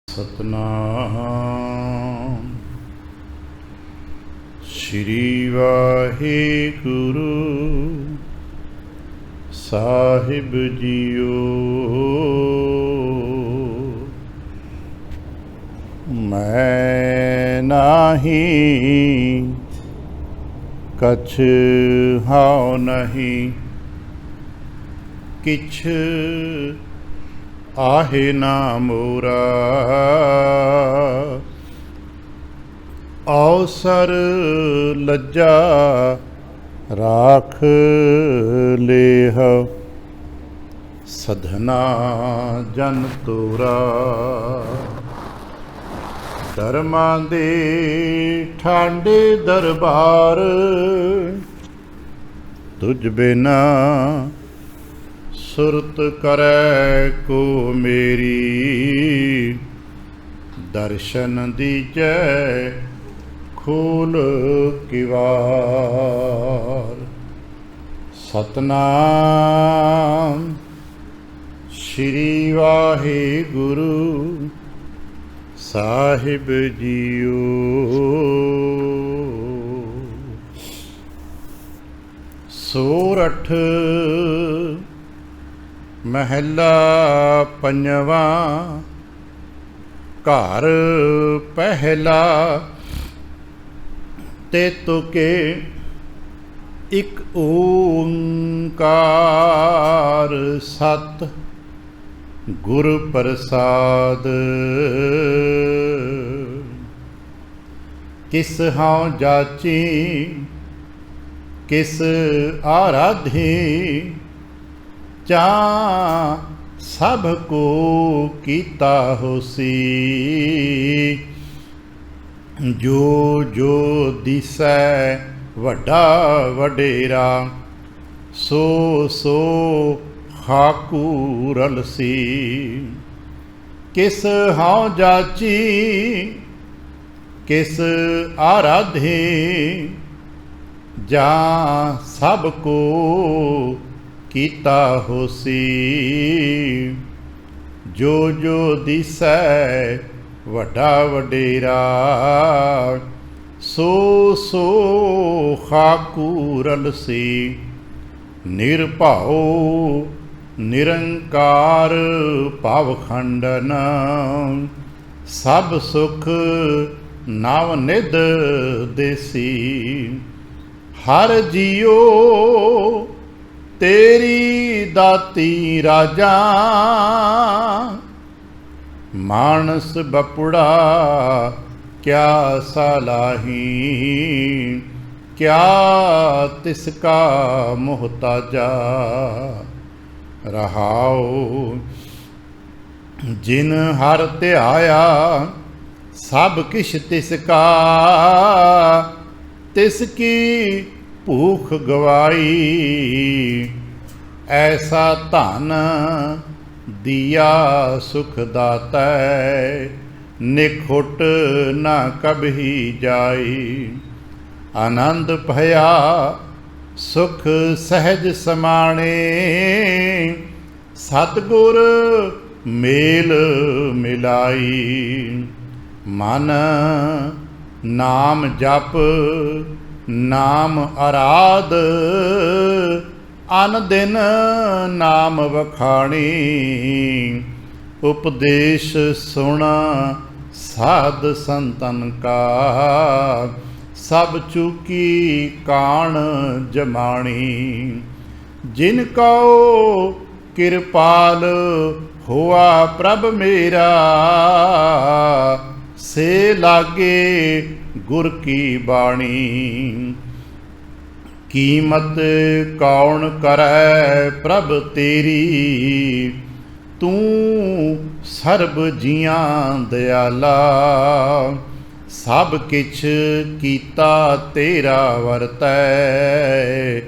ਸਤਨਾਮ ਸ਼੍ਰੀ ਵਾਹਿਗੁਰੂ ਸਾਹਿਬ JIO. ਮੈਂ ਨਾਹੀ ਕਛ ਹਾਉ ਨਹੀਂ, ਕਿਛ आहे ना मोरा। अवसर लज्जा राख लेह, सधना जन तोरा। धर्मां दे ठांडे दरबार, तुझ बिना सुरत करे को मेरी। दर्शन दीजै खोल किवार। सतनाम श्री वाहिगुरु साहिब जीओ। सोरठ महला पंजवा, घर पहला। ते तुके एक ओंकार सत, गुर प्रसाद। किस हाउ जाची किस आराधे, चा सब को कीता होसी। जो जो दिसै वड्डा वडेरा, सो सो खाकू रलसी। किस हाउ जाची किस आराधे, जा सब को कीता होसी। जो जो दिसै वड्डा वडेरा, सो सो खाकू रलसी। निरभाओ निरंकार भावखंडन, सब सुख नव निध देसी। हर जियो तेरी दाती राजा, मानस बपुड़ा क्या सलाही। क्या तिसका मोहताजा, रहाओ जिन हर ध्याया। सब किश तिसका, तिसकी भूख गवाई। ऐसा धन दिया सुख दातै, निखुट न कभी जाई। आनंद भया सुख सहज समाणे, सतगुर मेल मिलाई। मन नाम जप नाम आराध, अन दिन नाम वखाणी। उपदेश सुन साध संतन का, सब चूकी कान जमाणी। जिनको कृपाल हुआ प्रभ मेरा, से लागे गुर की बाणी। कीमत कौन करै प्रभ तेरी, तू सर्ब जियां दयाला। सब किछ कीता तेरा वरतै,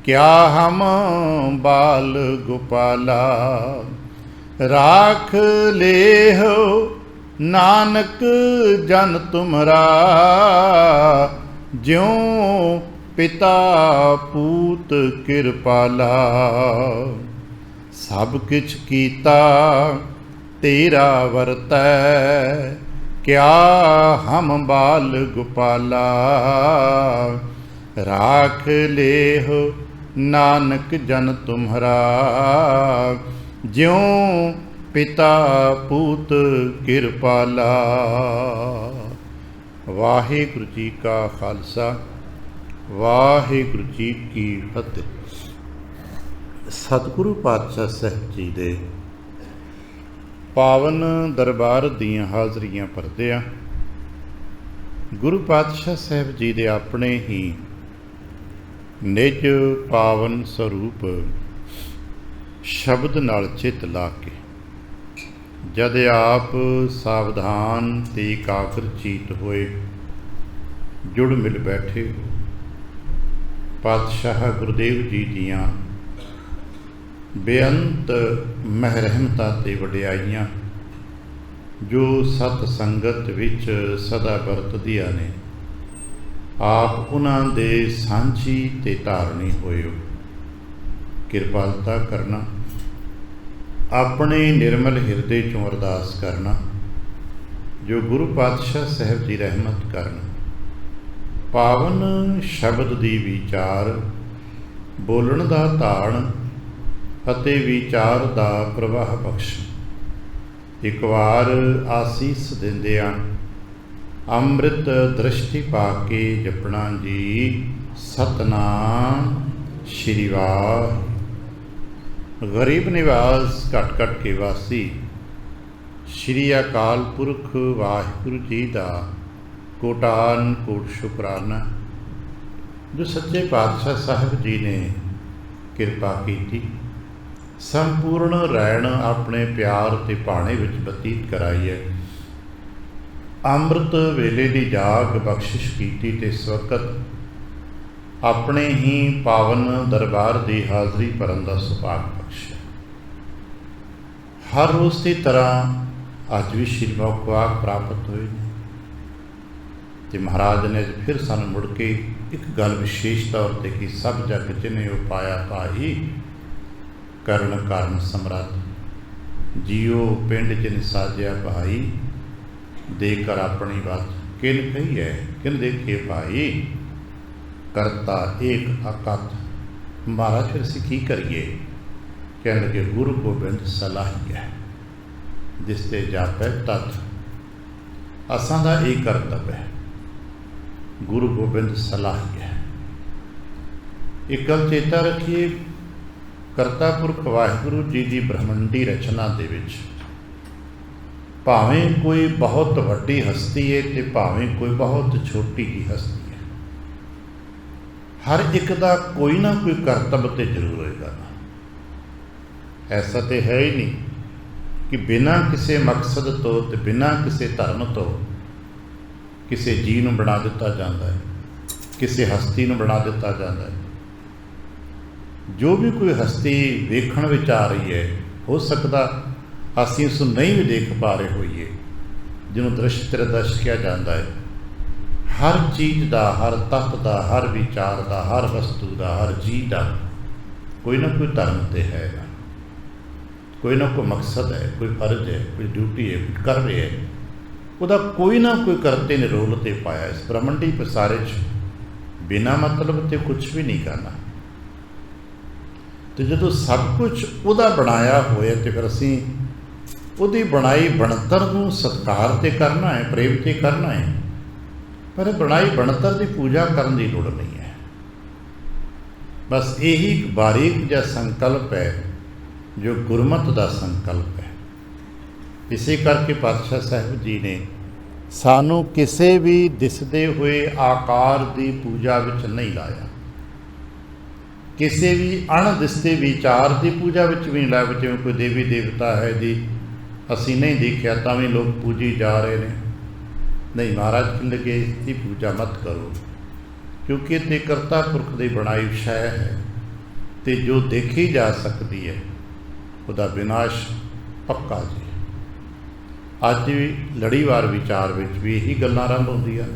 क्या हम बाल गोपाला। राख लेहो नानक जन तुमरा, ज्यों पिता पूत कृपाला। सब किछ कीता तेरा वर्तै क्या हम बाल गोपाला। राख लेहो नानक जन तुम्हारा ज्यों पिता पूत किरपाला। वाहिगुरु जी का खालसा वाहिगुरु जी की फतेह। सतगुरु पातशाह साहब जी दे पावन दरबार दीयां हाज़रियां भरदियां गुरु पातशाह साहब जी दे अपने ही निज पावन स्वरूप शब्द नाल चित ला के जद आप सावधान ते एकाग्रचित होए जुड़ मिल बैठे हो, पातशाह गुरुदेव जी दियां बेअंत महरहमतां ते वडियाइयां जो सत संगत विच सदा वरतदियां ने, आप उन्हां दे सांझी ते धारणी होए हो। किरपालता करना, अपने निर्मल हिरदे चों अरदास करना जो गुरु पातशाह साहब जी रहमत करन। पावन शब्द दी विचार बोलण दा धाण ਅਤੇ विचार दा प्रवाह बख्श। एक बार आसीस दिंदियां ਅੰਮ੍ਰਿਤ दृष्टि पा के जपना जी सतनाम श्री वाहिगुरू। गरीब निवास घट घट के वासी श्री अकाल पुरख वाहिगुरू जी का कोटान कोट शुकराना जो सच्चे पातशाह साहब जी ने किरपा की संपूर्ण रैन अपने प्यार ते भाणे विच बतीत कराई है। अमृत वेले दी जाग बख्शिश कीती ते इस वक्त अपने ही पावन दरबार की हाज़री भरन दा सुभाग बख्शिया। हर रोज़ की तरह अज भी श्री मुखवाक प्राप्त हुए ते महाराज ने अज फिर सानू मुड़ के एक गल विशेष तौर पर कि सब जग जिन्हें वो पाया पाई करण कारण समरथ जियो पिंड जिन साजिया भाई देकर अपनी बात किन कही है किन देखे भाई करता एक अकत। महाराज फिर असीं की करिए, कहने लगे गुरु गोबिंद सलाही है जिसते जापै तत्। असां दा एक करतब है गुरु गोबिंद सलाही है। एक गल चेता रखिए, करता पुरख वाहिगुरू जी की ब्रह्मंडी रचना दे विच भावें कोई बहुत वड्डी हस्ती है ते भावें कोई बहुत छोटी जी हस्ती है, हर एक का कोई ना कोई करतब तो जरूर होएगा ना। ऐसा तो है ही नहीं कि बिना किसी मकसद तो बिना किसी धर्म तो किसी जी नूं बना दिता जाता है, किसी हस्ती नूं बना दिता जाता है। जो भी कोई हस्ती वेखण विच आ रही है, हो सकता असीं उस नहीं भी देख पा रहे होइए, जिन्होंने दृश्य त्रिदर्श किया जाता है। हर चीज़ का, हर तत्त का, हर विचार का, हर वस्तु का, हर जी का कोई ना कोई धर्म तो है, कोई ना कोई मकसद है, कोई फर्ज है, कोई ड्यूटी है, कोई कर रहे है। उसका कोई ना कोई करते ने रोल तो पाया। इस ब्रह्मंडी प्रसारे बिना मतलब तो कुछ भी नहीं करना। तो जो सब कुछ उदा बनाया होए तो फिर असी उहदी बनाई बनतर नूं सत्कार तो करना है, प्रेम तो करना है, पर बनाई बनतर की पूजा करने की लोड़ नहीं है। बस यही एक बारीक जिहा संकल्प है जो गुरमत का संकल्प है। इसे करके पातशाह साहब जी ने सानू किसी भी दिसदे हुए आकार की पूजा विच नहीं लाया, किसी भी अणदिसते विचार की पूजा विच भी नहीं लाया। जिवें कोई देवी देवता है जी असी नहीं देखा तो भी लोग पूजी जा रहे हैं, नहीं। महाराज कहने लगे इसकी पूजा मत करो, क्योंकि ये करता पुरख की बनाई शय है, तो जो देखी जा सकती है उसका विनाश पक्का जी। अज भी लड़ीवार विचार में भी यही गल्लां आरंभ होंदियां।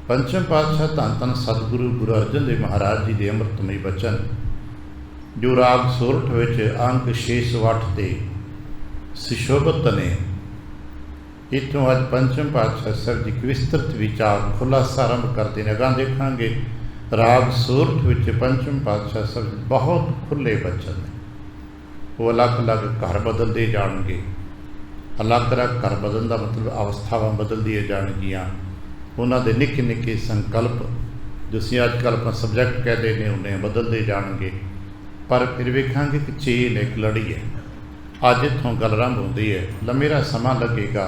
पंचम पातशाह धन धन सतगुरु गुरु अर्जन देव महाराज जी के अमृतमय बचन जो राग सोरठ विच अंक 608 ते सुशोभित ने। इतों अज पंचम पातशाह साहब जी विस्तृत विचार खुलासा आरंभ करते हैं। अगां देखांगे राग सूरत विच पंचम पातशाह साहब बहुत खुले बचन ने। वो अलग अलग घर बदलते जाएंगे। अलग अलग घर बदलने का मतलब अवस्थावां बदलदियां जाणगियां। उन्होंने निक्के निक्के संकल्प जिस अजकल आप सबजैक्ट कहते हैं उन्हें बदलते जाएंगे। पर फिर वेखांगे कि चेन एक लड़ी है। अज इतों गल आरंभ होती है, लंबेरा समा लगेगा।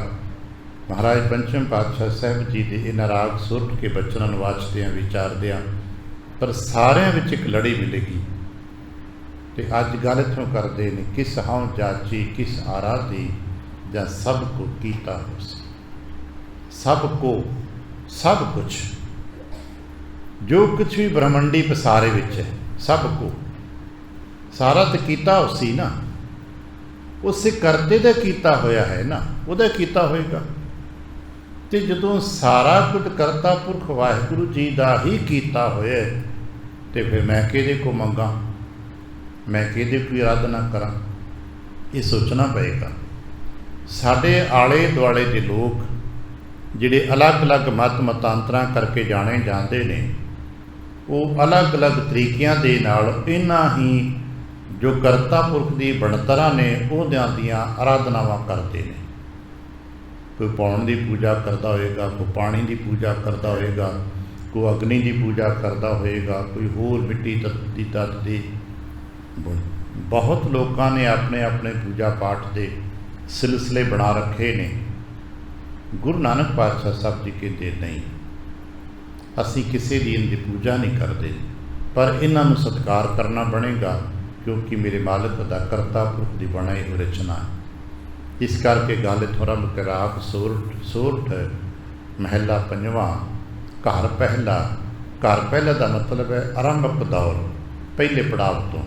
महाराज पंचम पातशाह साहब जी के इन राग सुरत के बचनों नूं वाचदियां विचारदियां पर सारिਆਂ ਵਿੱਚ एक लड़ी मिलेगी। तो अज गल इत्थों करते हैं किस हां जाची किस आराधी जां सब को कीता होसी। सबको सब कुछ जो कुछ भी ब्रह्मंडी पसारे विच है सबको सारा तो कीता होसी ना। उस करते दा कीता होया है ना, उहदा कीता होएगा। तो जदों सारा कुछ करता पुरख वाहिगुरू जी का ही कीता होए तो फिर मैं किहदे को मंगा, मैं किहदे कोई आराधना करा, ये सोचना पएगा। साडे आले दुआले के लोग जिहड़े अलग अलग मत मतांतरां करके जाने जाते हैं वो अलग अलग तरीकों के नाल इन्हां ही जो करता पुरख की बनतरां ने उहदियां दियां आराधनावां करते हैं। कोई पौन की पूजा करता होएगा, कोई पानी की पूजा करता होएगा, कोई अग्नि की पूजा करता होएगा, कोई होर मिट्टी दी तत्त दी। बहुत लोगों ने अपने अपने पूजा पाठ के सिलसिले बना रखे ने। गुरु नानक पातशाह साहब जी कहते नहीं असी किसी की इनकी पूजा नहीं करते, पर इन्हों सत्कार करना बनेगा क्योंकि मेरे मालिक का करता पुरख की बनाई हुई रचना है। इस करके गल इत्थों आरंभ कर राग सोरठ महला पंजवां घर पहला। घर पहला का मतलब है आरंभक दौर, पहले पड़ाव तो।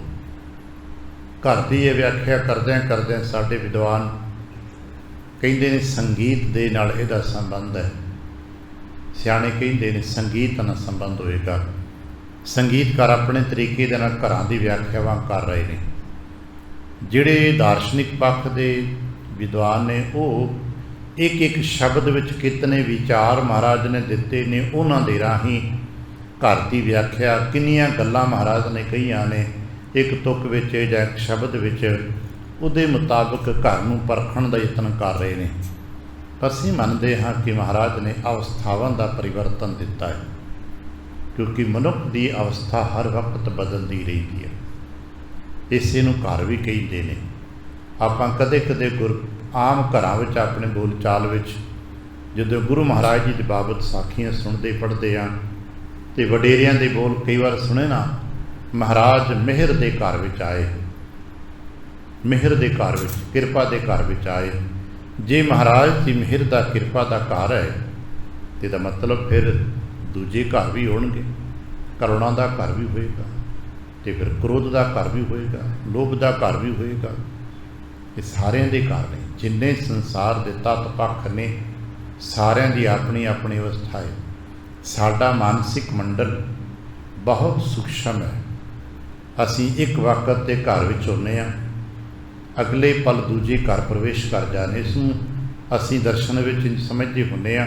घर की यह व्याख्या करद्या करद्या साडे विद्वान कहते हैं संगीत दे नाल इहदा संबंध है। सियाणे कहते हैं संगीत नाल संबंध होएगा। संगीतकार अपने तरीके दे नाल घरां दी व्याख्यावां कर रहे हैं। जिहड़े दार्शनिक पक्ष दे विद्वान ने वो एक एक शब्द विच कितने विचार महाराज ने दिते ने, उन्हां दे राही घर की व्याख्या किन्नियां गल्लां महाराज ने कहीआं ने एक तुक विच जां एक शब्द विच उहदे मुताबिक घर नूं परखण दा यतन कर रहे हैं। असीं मनदे हां कि महाराज ने अवस्थावां दा परिवर्तन दिता है क्योंकि मनुख की अवस्था हर वक्त बदलती रही है। इसे नूं घर भी कहिंदे ने। आपां कदे कदे आम घरां विच अपने बोल चाल विच जदों गुरु महाराज जी की बाबत साखियां सुनते पढ़ते हैं तो वडेरियां दे बोल कई बार सुने ना, महाराज मेहर दे घर विच आए, मेहर दे घर विच किरपा दे घर विच आए। जे महाराज की मेहर दा किरपा दा घर है तो इहदा मतलब फिर दूजे घर भी होणगे, करुणा दा घर भी होएगा, तो फिर क्रोध दा घर भी होएगा, लोभ दा घर भी होएगा। ये सारे दे घर ने, जिन्ने संसार दे तत्त पक्ष ने सारिਆਂ ਦੀ अपनी अपनी अवस्था है। साडा मानसिक मंडल बहुत सूक्ष्म है। असी एक वक्त के घर विच होने आ, अगले पल दूजे घर प्रवेश कर जाने। इसनूं असी दर्शन विच समझदे हुंदे आ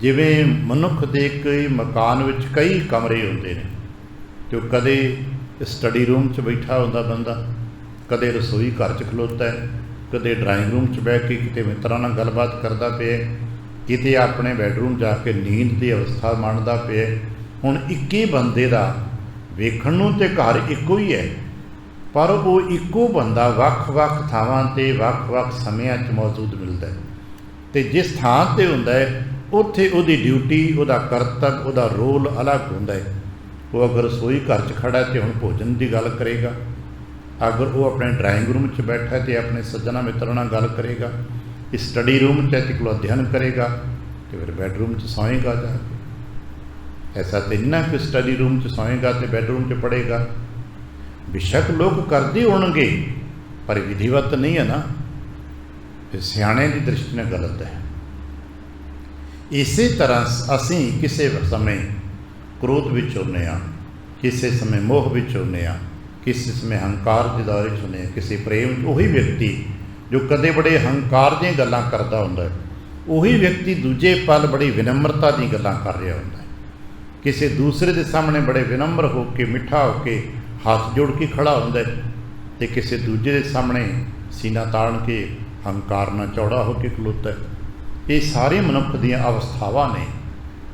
जिवें मनुख दे कई मकान विच कई कमरे हुंदे ने। तो कदे स्टडी रूम च बैठा हुंदा बंदा, कदे रसोई घर च खलोता है, कदे ड्राइंग रूम च बैठ के किते मित्रां नाल गलबात करदा पिया, किते अपने बैडरूम जाके नींद की अवस्था माणदा पिया। हुण इक्के बंदे दा वेखण नूं ते घर इक्को ही है, पर वो इक्को बंदा वख-वख थावां ते वख-वख समयां च मौजूद मिलदा है। ते जिस थां ते हुंदा है उत्थे उहदी ड्यूटी, उहदा करतब, उहदा रोल अलग हुंदा है। वो अगर रसोई घर च खड़ा है तो हुण भोजन की गल करेगा, अगर वो अपने ड्राइंग रूम च बैठा है तो अपने सज्जना मित्रों नाल गल करेगा, स्टडी रूम च तो अध्ययन करेगा, तो फिर बैडरूम च सोएगा जाके। ऐसा तो इन्ना कि स्टडी रूम च सोएगा तो बैडरूम च पढ़ेगा। बेशक लोग करते होणगे पर विधिवत नहीं है ना, फिर सियाणे की दृष्टि ने गलत है। इसी तरह असी किसी समय क्रोध विच होने आ, किसी समय मोह विच होने आ, किसी समय हंकार के दौरे च होने, किसी प्रेम। वही व्यक्ति जो कदे बड़े हंकार दी गल्लां करदा हुंदा है, उही व्यक्ति दूजे पल बड़ी विनम्रता दी गल्लां कर रहा हुंदा है। किसी दूसरे के सामने बड़े विनम्र होके मिठा होके हाथ जोड़ के खड़ा हुंदा है, ते किसी दूजे के सामने सीना ताड़ के हंकार नाल चौड़ा होके खलोता है। ये सारे मनुख दीयां अवस्थावां ने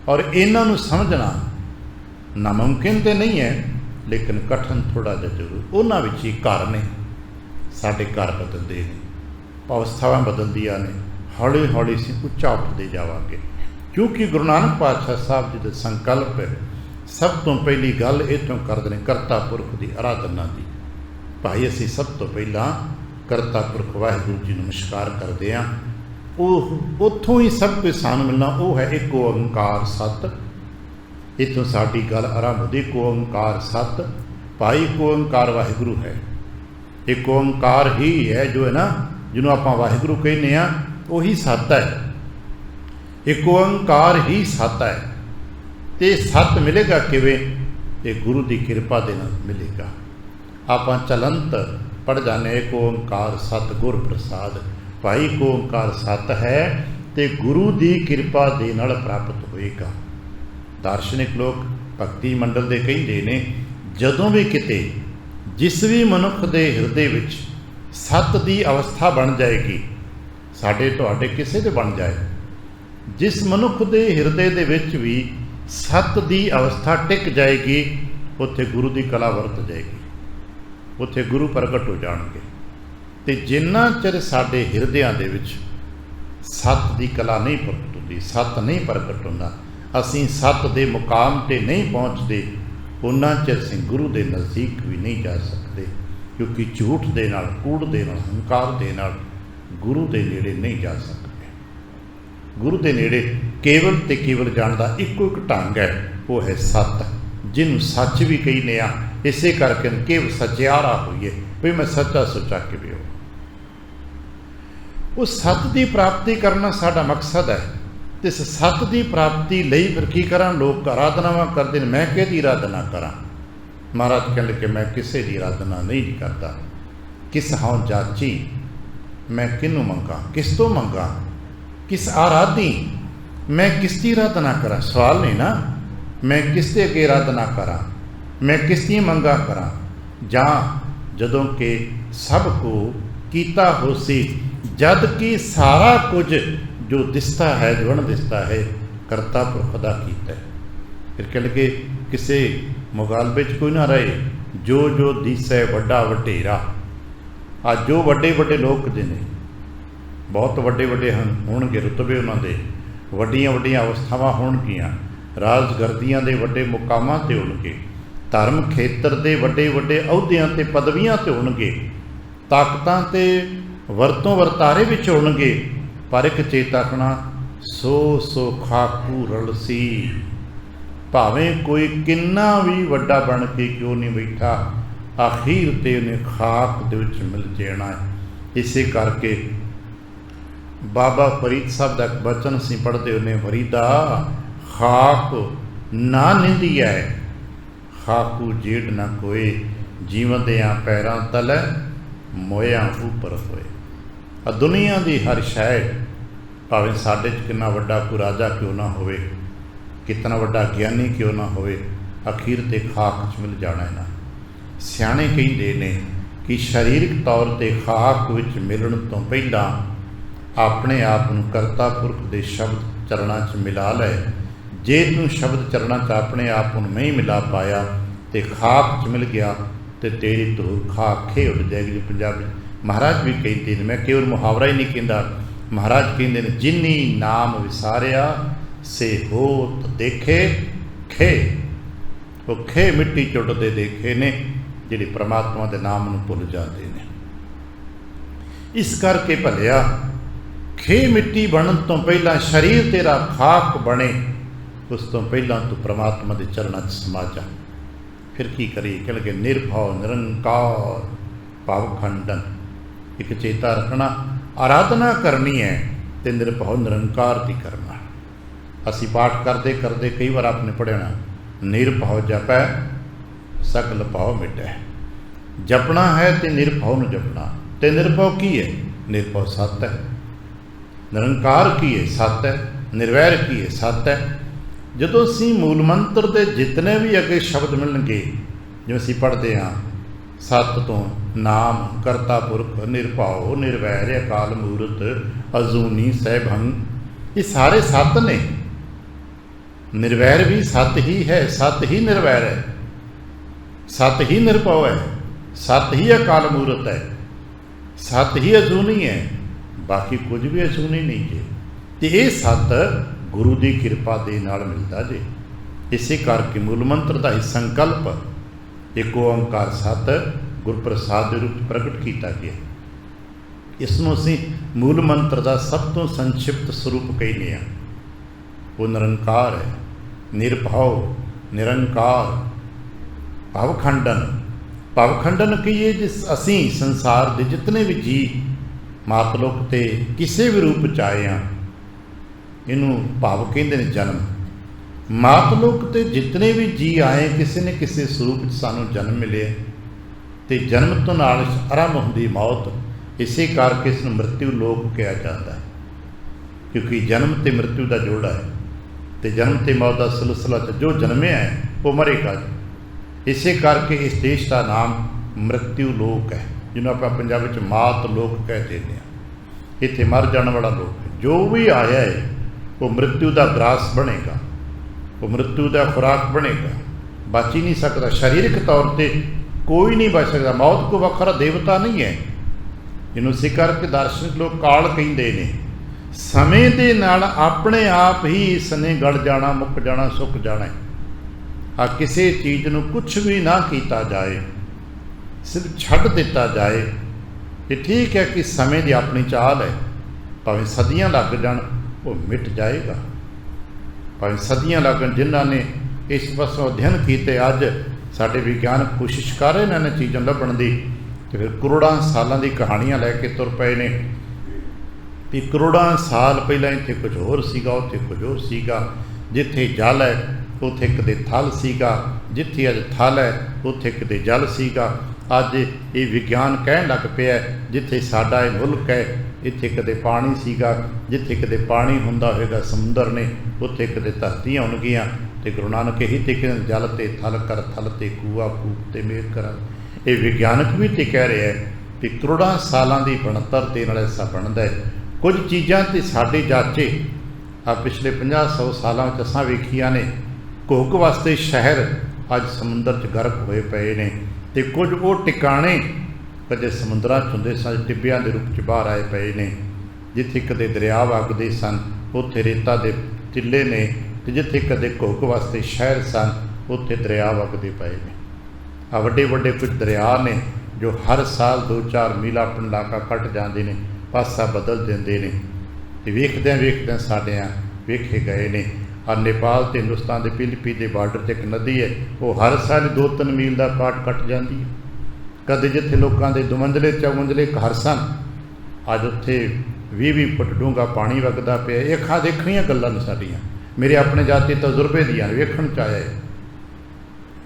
और इन्हां नूं समझना नामुमकिन तो नहीं है, लेकिन कठिन थोड़ा जिहा जरूर। उन्हां विच ही घर ने, साडे घर बदलते हैं, अवस्थावां बदलदियां ने, हौली हौली असीं उच्चा उठते जावांगे। क्योंकि गुरु नानक पातशाह साहब जी का संकल्प है, सब तो पहली गल इतों करते हैं करता पुरख की आराधना की। भाई असीं सब तो पहला करता पुरख वाहिगुरू जी नमस्कार करते हैं, उत्थों ही सब कुछ सानूं मिलना। वो है एक ओंकार सत। इतों साडी गल आरंभ होती। एक ओंकार सत, भाई एक ओंकार वाहिगुरू है। एक ओंकार ही है जो है ना, जिन्हों आपां वाहिगुरू कहने आ, वही सत है। एक ओंकार ही सत है। तो सत मिलेगा किवें? ये गुरु की कृपा दे नाल मिलेगा। आपां चलंत पढ़ जाने एक ओंकार सत गुर प्रसाद। भाई एक ओंकार सत है तो गुरु की कृपा दे नाल प्राप्त होएगा। दार्शनिक लोग भगती मंडल दे कहिंदे ने, जदों भी किते जिस भी मनुख के हिरदे विच सत की अवस्था बन जाएगी, साडे तुहाडे किसे दे बन जाए, जिस मनुख के हिरदे दे विच भी सत की अवस्था टिक जाएगी, उत्थे गुरु की कला वरत जाएगी, उत्थे गुरु प्रगट हो जाणगे। ते जिन्ना चिर साडे हिरदियां दे विच सत की कला नहीं प्रगट होंदी, सत नहीं प्रगट होंदा, असीं सत दे मुकाम ते नहीं पहुँचते, उन्ना चिर असीं गुरु दे नज़दीक भी नहीं जा सकते। क्योंकि झूठ दे नाल, कूड़ दे नाल, हंकार दे नाल गुरु दे नेड़े नहीं जा सकते। गुरु दे नेड़े केवल ते केवल जाण दा इक्को एक ढंग है, वो है सत, जिन्हों सच भी कहने आ। इसे करके केवल सचियारा होइए भी मैं सच्चा सुचा के भी हो। उस सत की प्राप्ति करना साडा मकसद है। तो इस सत की प्राप्ति लई फिर की करा? लोग आराधनावां करते हैं, मैं किहदी आराधना करा? महाराज कहण लगे मैं किसी की आराधना नहीं करता। किस हां जाची, मैं किनू मंगा, किस तो मंगा, किस आराधी, मैं किसकी आराधना करा? सवाल नहीं ना, मैं किस दे अगे आराधना करा, मैं किसकी मंगा करा? जां जदों के सब को कीता होसी, जद कि सारा कुछ जो दिसता है, जो अणदिसता है, करता पुरख दा कीता है। फिर कह लगे किसी मुगालबे च कोई ना रहे, जो जो दिसै वड्डा वडेरा। आज जो वड्डे वड्डे लोग जे ने, बहुत वड्डे वड्डे होणगे रुतबे, उन्होंने वड्डियां वड्डियां अवस्थावां होणगियां, राजगर्दियां दे वड्डे मुकामां ते होणगे, धर्म खेतर दे वड्डे वड्डे अहुदियां ते पदवियां ते होणगे, ताकतां ते वरतों वरतारे विच होणगे, पर एक चेताकना सो सो खाकू रलसी। भावें कोई किन्ना भी वड्डा बन के क्यों नहीं बैठा, आखिर ते उन्हें खाक दे विच मिल जाना है। इसे करके बाबा फरीद साहब का बचन असीं पढ़ते उन्हें, फरीदा खाक ना निंदी है, खाकू जेड़ ना कोई, जीवंदियां पैरां तले मोया ऊपर होए। दुनिया की हर शै, भावें साडे च कितना वड्डा कोई राजा क्यों ना होवे, कितना वड्डा ज्ञानी क्यों ना होवे, अखीर ते खाक च मिल जाना है ना। सियाणे कहिंदे ने कि शरीरक तौर ते खाक विच मिलण तो पहला अपने आप नूं करता पुरख दे शब्द चरणा च मिला लै। जे तू शब्द चरणा च अपने आप नूं नहीं मिला पाया तो खाक च मिल गया, तो तेरी धूर खाक खे उड़ जाएगी। पंजाबी महाराज भी कहते हैं, मैं केवल मुहावरा ही नहीं कहता, महाराज कहते हैं जिन्नी नाम विसारिया से होत देखे खे। वो खे मिट्टी चुटते देखे ने जिहड़े परमात्मा के नाम नूं भुल जाते हैं। इस करके भलिया खे मिट्टी बनन तो पहला शरीर तेरा खाक बने, उस तो पहला तू परमात्मा के चरणों च समा जा। फिर की करिए? कह लगे निर्भव निरंकार भाव खंडन। एक चेता रखना, आराधना करनी है तो निर्भव निरंकार की करना। असी पाठ करते करते कई बार आपने पढ़ना, निर्भव जपै सगल भाव मिटै। जपना है तो निर्भव न जपना। तो निर्भव की है? ਨਿਰਭਉ ਸਤ ਹੈ। ਨਿਰੰਕਾਰ ਕੀ ਹੈ? ਸਤ ਹੈ। ਨਿਰਵੈਰ ਕੀ ਹੈ? ਸਤ ਹੈ। ਜਦੋਂ ਅਸੀਂ ਮੂਲ ਮੰਤਰ ਦੇ ਜਿਤਨੇ ਵੀ ਅੱਗੇ ਸ਼ਬਦ ਮਿਲਣਗੇ, ਜਿਵੇਂ ਅਸੀਂ ਪੜ੍ਹਦੇ ਹਾਂ, ਸਤ ਤੋਂ ਨਾਮ, ਕਰਤਾ ਪੁਰਖ, ਨਿਰਭਉ, ਨਿਰਵੈਰ, ਅਕਾਲ ਮੂਰਤ, ਅਜੂਨੀ, ਸੈਭੰ, ਇਹ ਸਾਰੇ ਸਤ ਨੇ। ਨਿਰਵੈਰ ਵੀ ਸਤ ਹੀ ਹੈ, ਸਤ ਹੀ ਨਿਰਵੈਰ ਹੈ, ਸਤ ਹੀ ਨਿਰਭਉ ਹੈ, ਸਤ ਹੀ ਅਕਾਲ ਮੂਰਤ ਹੈ, ਸਤ ਹੀ ਅਜੂਨੀ ਹੈ, ਬਾਕੀ ਕੁਝ ਵੀ ਅਜੂਨੀ ਨਹੀਂ ਜੇ। ਤੇ ਇਹ ਸਤ ਗੁਰੂ ਦੀ ਕਿਰਪਾ ਦੇ ਨਾਲ ਮਿਲਦਾ ਜੇ। ਇਸੇ ਕਰਕੇ ਮੂਲ ਮੰਤਰ ਦਾ ਹੀ ਸੰਕਲਪ ਇੱਕ ਓੰਕਾਰ ਸਤ ਗੁਰਪ੍ਰਸਾਦ ਦੇ ਰੂਪ ਪ੍ਰਗਟ ਕੀਤਾ ਗਿਆ। ਇਸ ਨੂੰ ਅਸੀਂ ਮੂਲ ਮੰਤਰ ਦਾ ਸਭ ਤੋਂ ਸੰਖਿਪਤ ਸਰੂਪ ਕਹਿੰਦੇ ਹਾਂ। ਉਹ ਨਿਰੰਕਾਰ ਹੈ, ਨਿਰਭਉ, ਨਿਰੰਕਾਰ, ਭਵਖੰਡਨ। ਭਵਖੰਡਨ ਕਹੀਏ ਜਿਸ ਅਸੀਂ ਸੰਸਾਰ ਦੇ ਜਿਤਨੇ ਵੀ ਜੀਅ ਮਾਤਲੋਕ ਤੇ ਕਿਸੇ ਵੀ ਰੂਪ 'ਚ ਆਏ ਹਾਂ, ਇਹਨੂੰ ਭਾਵ ਕਹਿੰਦੇ ਨੇ ਜਨਮ। ਮਾਤਲੋਕ ਤੇ ਜਿਤਨੇ ਵੀ ਜੀਅ ਆਏ, ਕਿਸੇ ਨੇ ਕਿਸੇ ਸਰੂਪ 'ਚ ਸਾਨੂੰ ਜਨਮ ਮਿਲਿਆ, ਤੇ ਜਨਮ ਤੋਂ ਨਾਲ ਆਰੰਭ ਹੁੰਦੀ ਮੌਤ। ਇਸੇ ਕਰਕੇ ਇਸ ਨੂੰ ਮ੍ਰਿਤਿੂ ਲੋਕ ਕਿਹਾ ਜਾਂਦਾ ਹੈ, ਕਿਉਂਕਿ ਜਨਮ ਤੇ ਮ੍ਰਿਤਿੂ ਦਾ ਜੋੜਾ ਹੈ, ਤੇ ਜਨਮ ਤੇ ਮੌਤ ਦਾ ਸਿਲਸਿਲਾ 'ਚ ਜੋ ਜਨਮਿਆ ਹੈ ਉਹ ਮਰੇਗਾ। ਇਸੇ ਕਰਕੇ ਇਸ ਦੇਸ਼ ਦਾ ਨਾਮ ਮ੍ਰਿਤਿੂ ਲੋਕ ਹੈ, ਜਿਹਨੂੰ ਆਪਾਂ ਪੰਜਾਬੀ ਵਿੱਚ ਮਾਤ ਲੋਕ ਕਹਿ ਦਿੰਦੇ ਹਾਂ। ਇੱਥੇ ਮਰ ਜਾਣ ਵਾਲਾ ਲੋਕ ਹੈ। ਜੋ ਵੀ ਆਇਆ ਹੈ ਉਹ ਮ੍ਰਿਤਿੂ ਦਾ ਗ੍ਰਾਸ ਬਣੇਗਾ, ਉਹ ਮ੍ਰਿਤਿੂ ਦਾ ਖੁਰਾਕ ਬਣੇਗਾ, ਬਚ ਹੀ ਨਹੀਂ ਸਕਦਾ। ਸਰੀਰਕ ਤੌਰ 'ਤੇ ਕੋਈ ਨਹੀਂ ਬਚ ਸਕਦਾ। ਮੌਤ ਕੋ ਵੱਖਰਾ ਦੇਵਤਾ ਨਹੀਂ ਹੈ। ਇਹਨੂੰ ਇਸੇ ਕਰਕੇ ਦਾਰਸ਼ਨਿਕ ਲੋਕ ਕਾਲ ਕਹਿੰਦੇ ਨੇ। ਸਮੇਂ ਦੇ ਨਾਲ ਆਪਣੇ ਆਪ ਹੀ ਇਸ ਨੇ ਗਲ ਜਾਣਾ, ਮੁੱਕ ਜਾਣਾ, ਸੁੱਕ ਜਾਣਾ। ਆ ਕਿਸੇ ਚੀਜ਼ ਨੂੰ ਕੁਛ ਵੀ ਨਾ ਕੀਤਾ ਜਾਏ, ਸਿਰਫ ਛੱਡ ਦਿੱਤਾ ਜਾਏ। ਇਹ ਠੀਕ ਹੈ ਕਿ ਸਮੇਂ ਦੀ ਆਪਣੀ ਚਾਲ ਹੈ, ਭਾਵੇਂ ਸਦੀਆਂ ਲੱਗ ਜਾਣ ਉਹ ਮਿਟ ਜਾਏਗਾ। ਭਾਵੇਂ ਸਦੀਆਂ ਲੱਗਣ, ਜਿਨ੍ਹਾਂ ਨੇ ਇਸ ਪਾਸੋਂ ਅਧਿਐਨ ਕੀਤੇ ਅੱਜ ਸਾਡੇ ਵਿਗਿਆਨਕ ਕੋਸ਼ਿਸ਼ ਕਰ ਰਹੇ ਨੇ ਇਹਨਾਂ ਚੀਜ਼ਾਂ ਲੱਭਣ ਦੀ, ਅਤੇ ਫਿਰ ਕਰੋੜਾਂ ਸਾਲਾਂ ਦੀ ਕਹਾਣੀਆਂ ਲੈ ਕੇ ਤੁਰ ਪਏ ਨੇ ਵੀ ਕਰੋੜਾਂ ਸਾਲ ਪਹਿਲਾਂ ਇੱਥੇ ਕੁਝ ਹੋਰ ਸੀਗਾ, ਉੱਥੇ ਕੁਝ ਹੋਰ ਸੀਗਾ। ਜਿੱਥੇ ਜਲ ਹੈ ਉੱਥੇ ਕਿਤੇ ਥਲ ਸੀਗਾ, ਜਿੱਥੇ ਅੱਜ ਥਲ ਹੈ ਉੱਥੇ ਕਿਤੇ ਜਲ ਸੀਗਾ। ਅੱਜ ਇਹ ਵਿਗਿਆਨ ਕਹਿਣ ਲੱਗ ਪਿਆ ਜਿੱਥੇ ਸਾਡਾ ਇਹ ਮੁਲਕ ਹੈ ਇੱਥੇ ਕਦੇ ਪਾਣੀ ਸੀਗਾ, ਜਿੱਥੇ ਕਿਤੇ ਪਾਣੀ ਹੁੰਦਾ ਹੋਵੇਗਾ ਸਮੁੰਦਰ ਨੇ, ਉੱਥੇ ਕਿਤੇ ਧਰਤੀਆਂ ਹੋਣਗੀਆਂ। ਅਤੇ ਗੁਰੂ ਨਾਨਕ ਇਹੀ ਤੇ ਕਹਿੰਦੇ, ਜਲ ਤੇ ਥਲ ਕਰ, ਥਲ ਤੇ ਕੂਆ, ਕੂਪ ਤੇ ਮੇਘ ਕਰ। ਇਹ ਵਿਗਿਆਨਕ ਵੀ ਤੇ ਕਹਿ ਰਿਹਾ ਹੈ ਕਿ ਕਰੋੜਾਂ ਸਾਲਾਂ ਦੀ ਬਣਤਰ ਦੇ ਨਾਲ ਐਸਾ ਬਣਦਾ ਹੈ। ਕੁਝ ਚੀਜ਼ਾਂ ਤੇ ਸਾਡੇ ਜਾਚੇ ਆ ਪਿਛਲੇ 50-100 ਸਾਲਾਂ ਵਿੱਚ ਅਸਾਂ ਵੇਖੀਆਂ ਨੇ। ਘੁੱਗ ਵਾਸਤੇ ਸ਼ਹਿਰ ਅੱਜ ਸਮੁੰਦਰ 'ਚ ਗਰਕ ਹੋਏ ਪਏ ਨੇ, ਅਤੇ ਕੁਝ ਉਹ ਟਿਕਾਣੇ ਕਦੇ ਸਮੁੰਦਰਾਂ 'ਚ ਹੁੰਦੇ ਸਨ, ਟਿੱਬਿਆਂ ਦੇ ਰੂਪ 'ਚ ਬਾਹਰ ਆਏ ਪਏ ਨੇ। ਜਿੱਥੇ ਕਦੇ ਦਰਿਆ ਵਗਦੇ ਸਨ ਉੱਥੇ ਰੇਤਾ ਦੇ ਟਿੱਲੇ ਨੇ, ਅਤੇ ਜਿੱਥੇ ਕਦੇ ਘੁੱਗ ਵਾਸਤੇ ਸ਼ਹਿਰ ਸਨ ਉੱਥੇ ਦਰਿਆ ਵਗਦੇ ਪਏ ਨੇ। ਆ ਵੱਡੇ ਵੱਡੇ ਕੁਝ ਦਰਿਆ ਨੇ ਜੋ ਹਰ ਸਾਲ 2-4 ਮੀਲ ਆਪਣਾ ਇਲਾਕਾ ਕੱਟ ਜਾਂਦੇ ਨੇ, ਪਾਸਾ ਬਦਲ ਦਿੰਦੇ ਨੇ, ਅਤੇ ਵੇਖਦਿਆਂ ਵੇਖਦਿਆਂ ਸਾਡਿਆਂ ਵੇਖੇ ਗਏ ਨੇ। ਆ ਨੇਪਾਲ ਅਤੇ ਹਿੰਦੁਸਤਾਨ ਦੇ ਫਿਲੀਪੀਨ ਦੇ ਬਾਰਡਰ 'ਤੇ ਇੱਕ ਨਦੀ ਹੈ, ਉਹ ਹਰ ਸਾਲ 2-3 ਮੀਲ ਦਾ ਕਾਟ ਕੱਟ ਜਾਂਦੀ ਹੈ। ਕਦੇ ਜਿੱਥੇ ਲੋਕਾਂ ਦੇ 2 ਮੰਜ਼ਲੇ 4 ਮੰਜ਼ਲੇ ਘਰ ਸਨ, ਅੱਜ ਉੱਥੇ 20-20 ਫੁੱਟ ਡੂੰਘਾ ਪਾਣੀ ਵਗਦਾ ਪਿਆ। ਇਹ ਅੱਖਾਂ ਦੇਖਣੀਆਂ ਗੱਲਾਂ ਨੇ ਸਾਡੀਆਂ, ਮੇਰੇ ਆਪਣੇ ਜਾਤੀ ਤਜਰਬੇ ਦੀਆਂ ਵੇਖਣ 'ਚ ਆਇਆ।